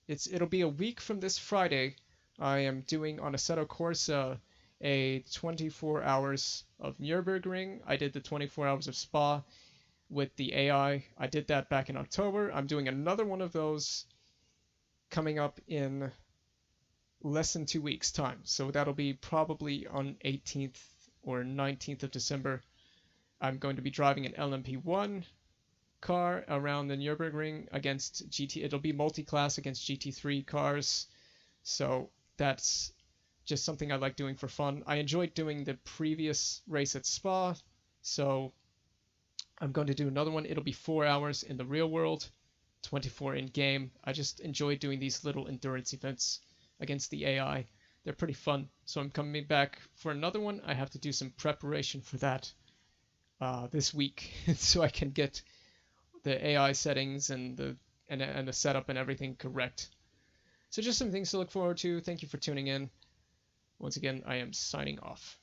it'll be a week from this Friday. I am doing on Assetto Corsa a 24 hours of Nürburgring. I did the 24 hours of Spa with the AI. I did that back in October. I'm doing another one of those coming up in less than 2 weeks time. So that'll be probably on 18th or 19th of December. I'm going to be driving an LMP1 car around the Nürburgring against GT. It'll be multi-class against GT3 cars. So that's just something I like doing for fun. I enjoyed doing the previous race at Spa, so I'm going to do another one. It'll be 4 hours in the real world, 24 in game. I just enjoy doing these little endurance events against the AI. They're pretty fun. So I'm coming back for another one. I have to do some preparation for that this week so I can get the AI settings and the setup and everything correct. So just some things to look forward to. Thank you for tuning in. Once again, I am signing off.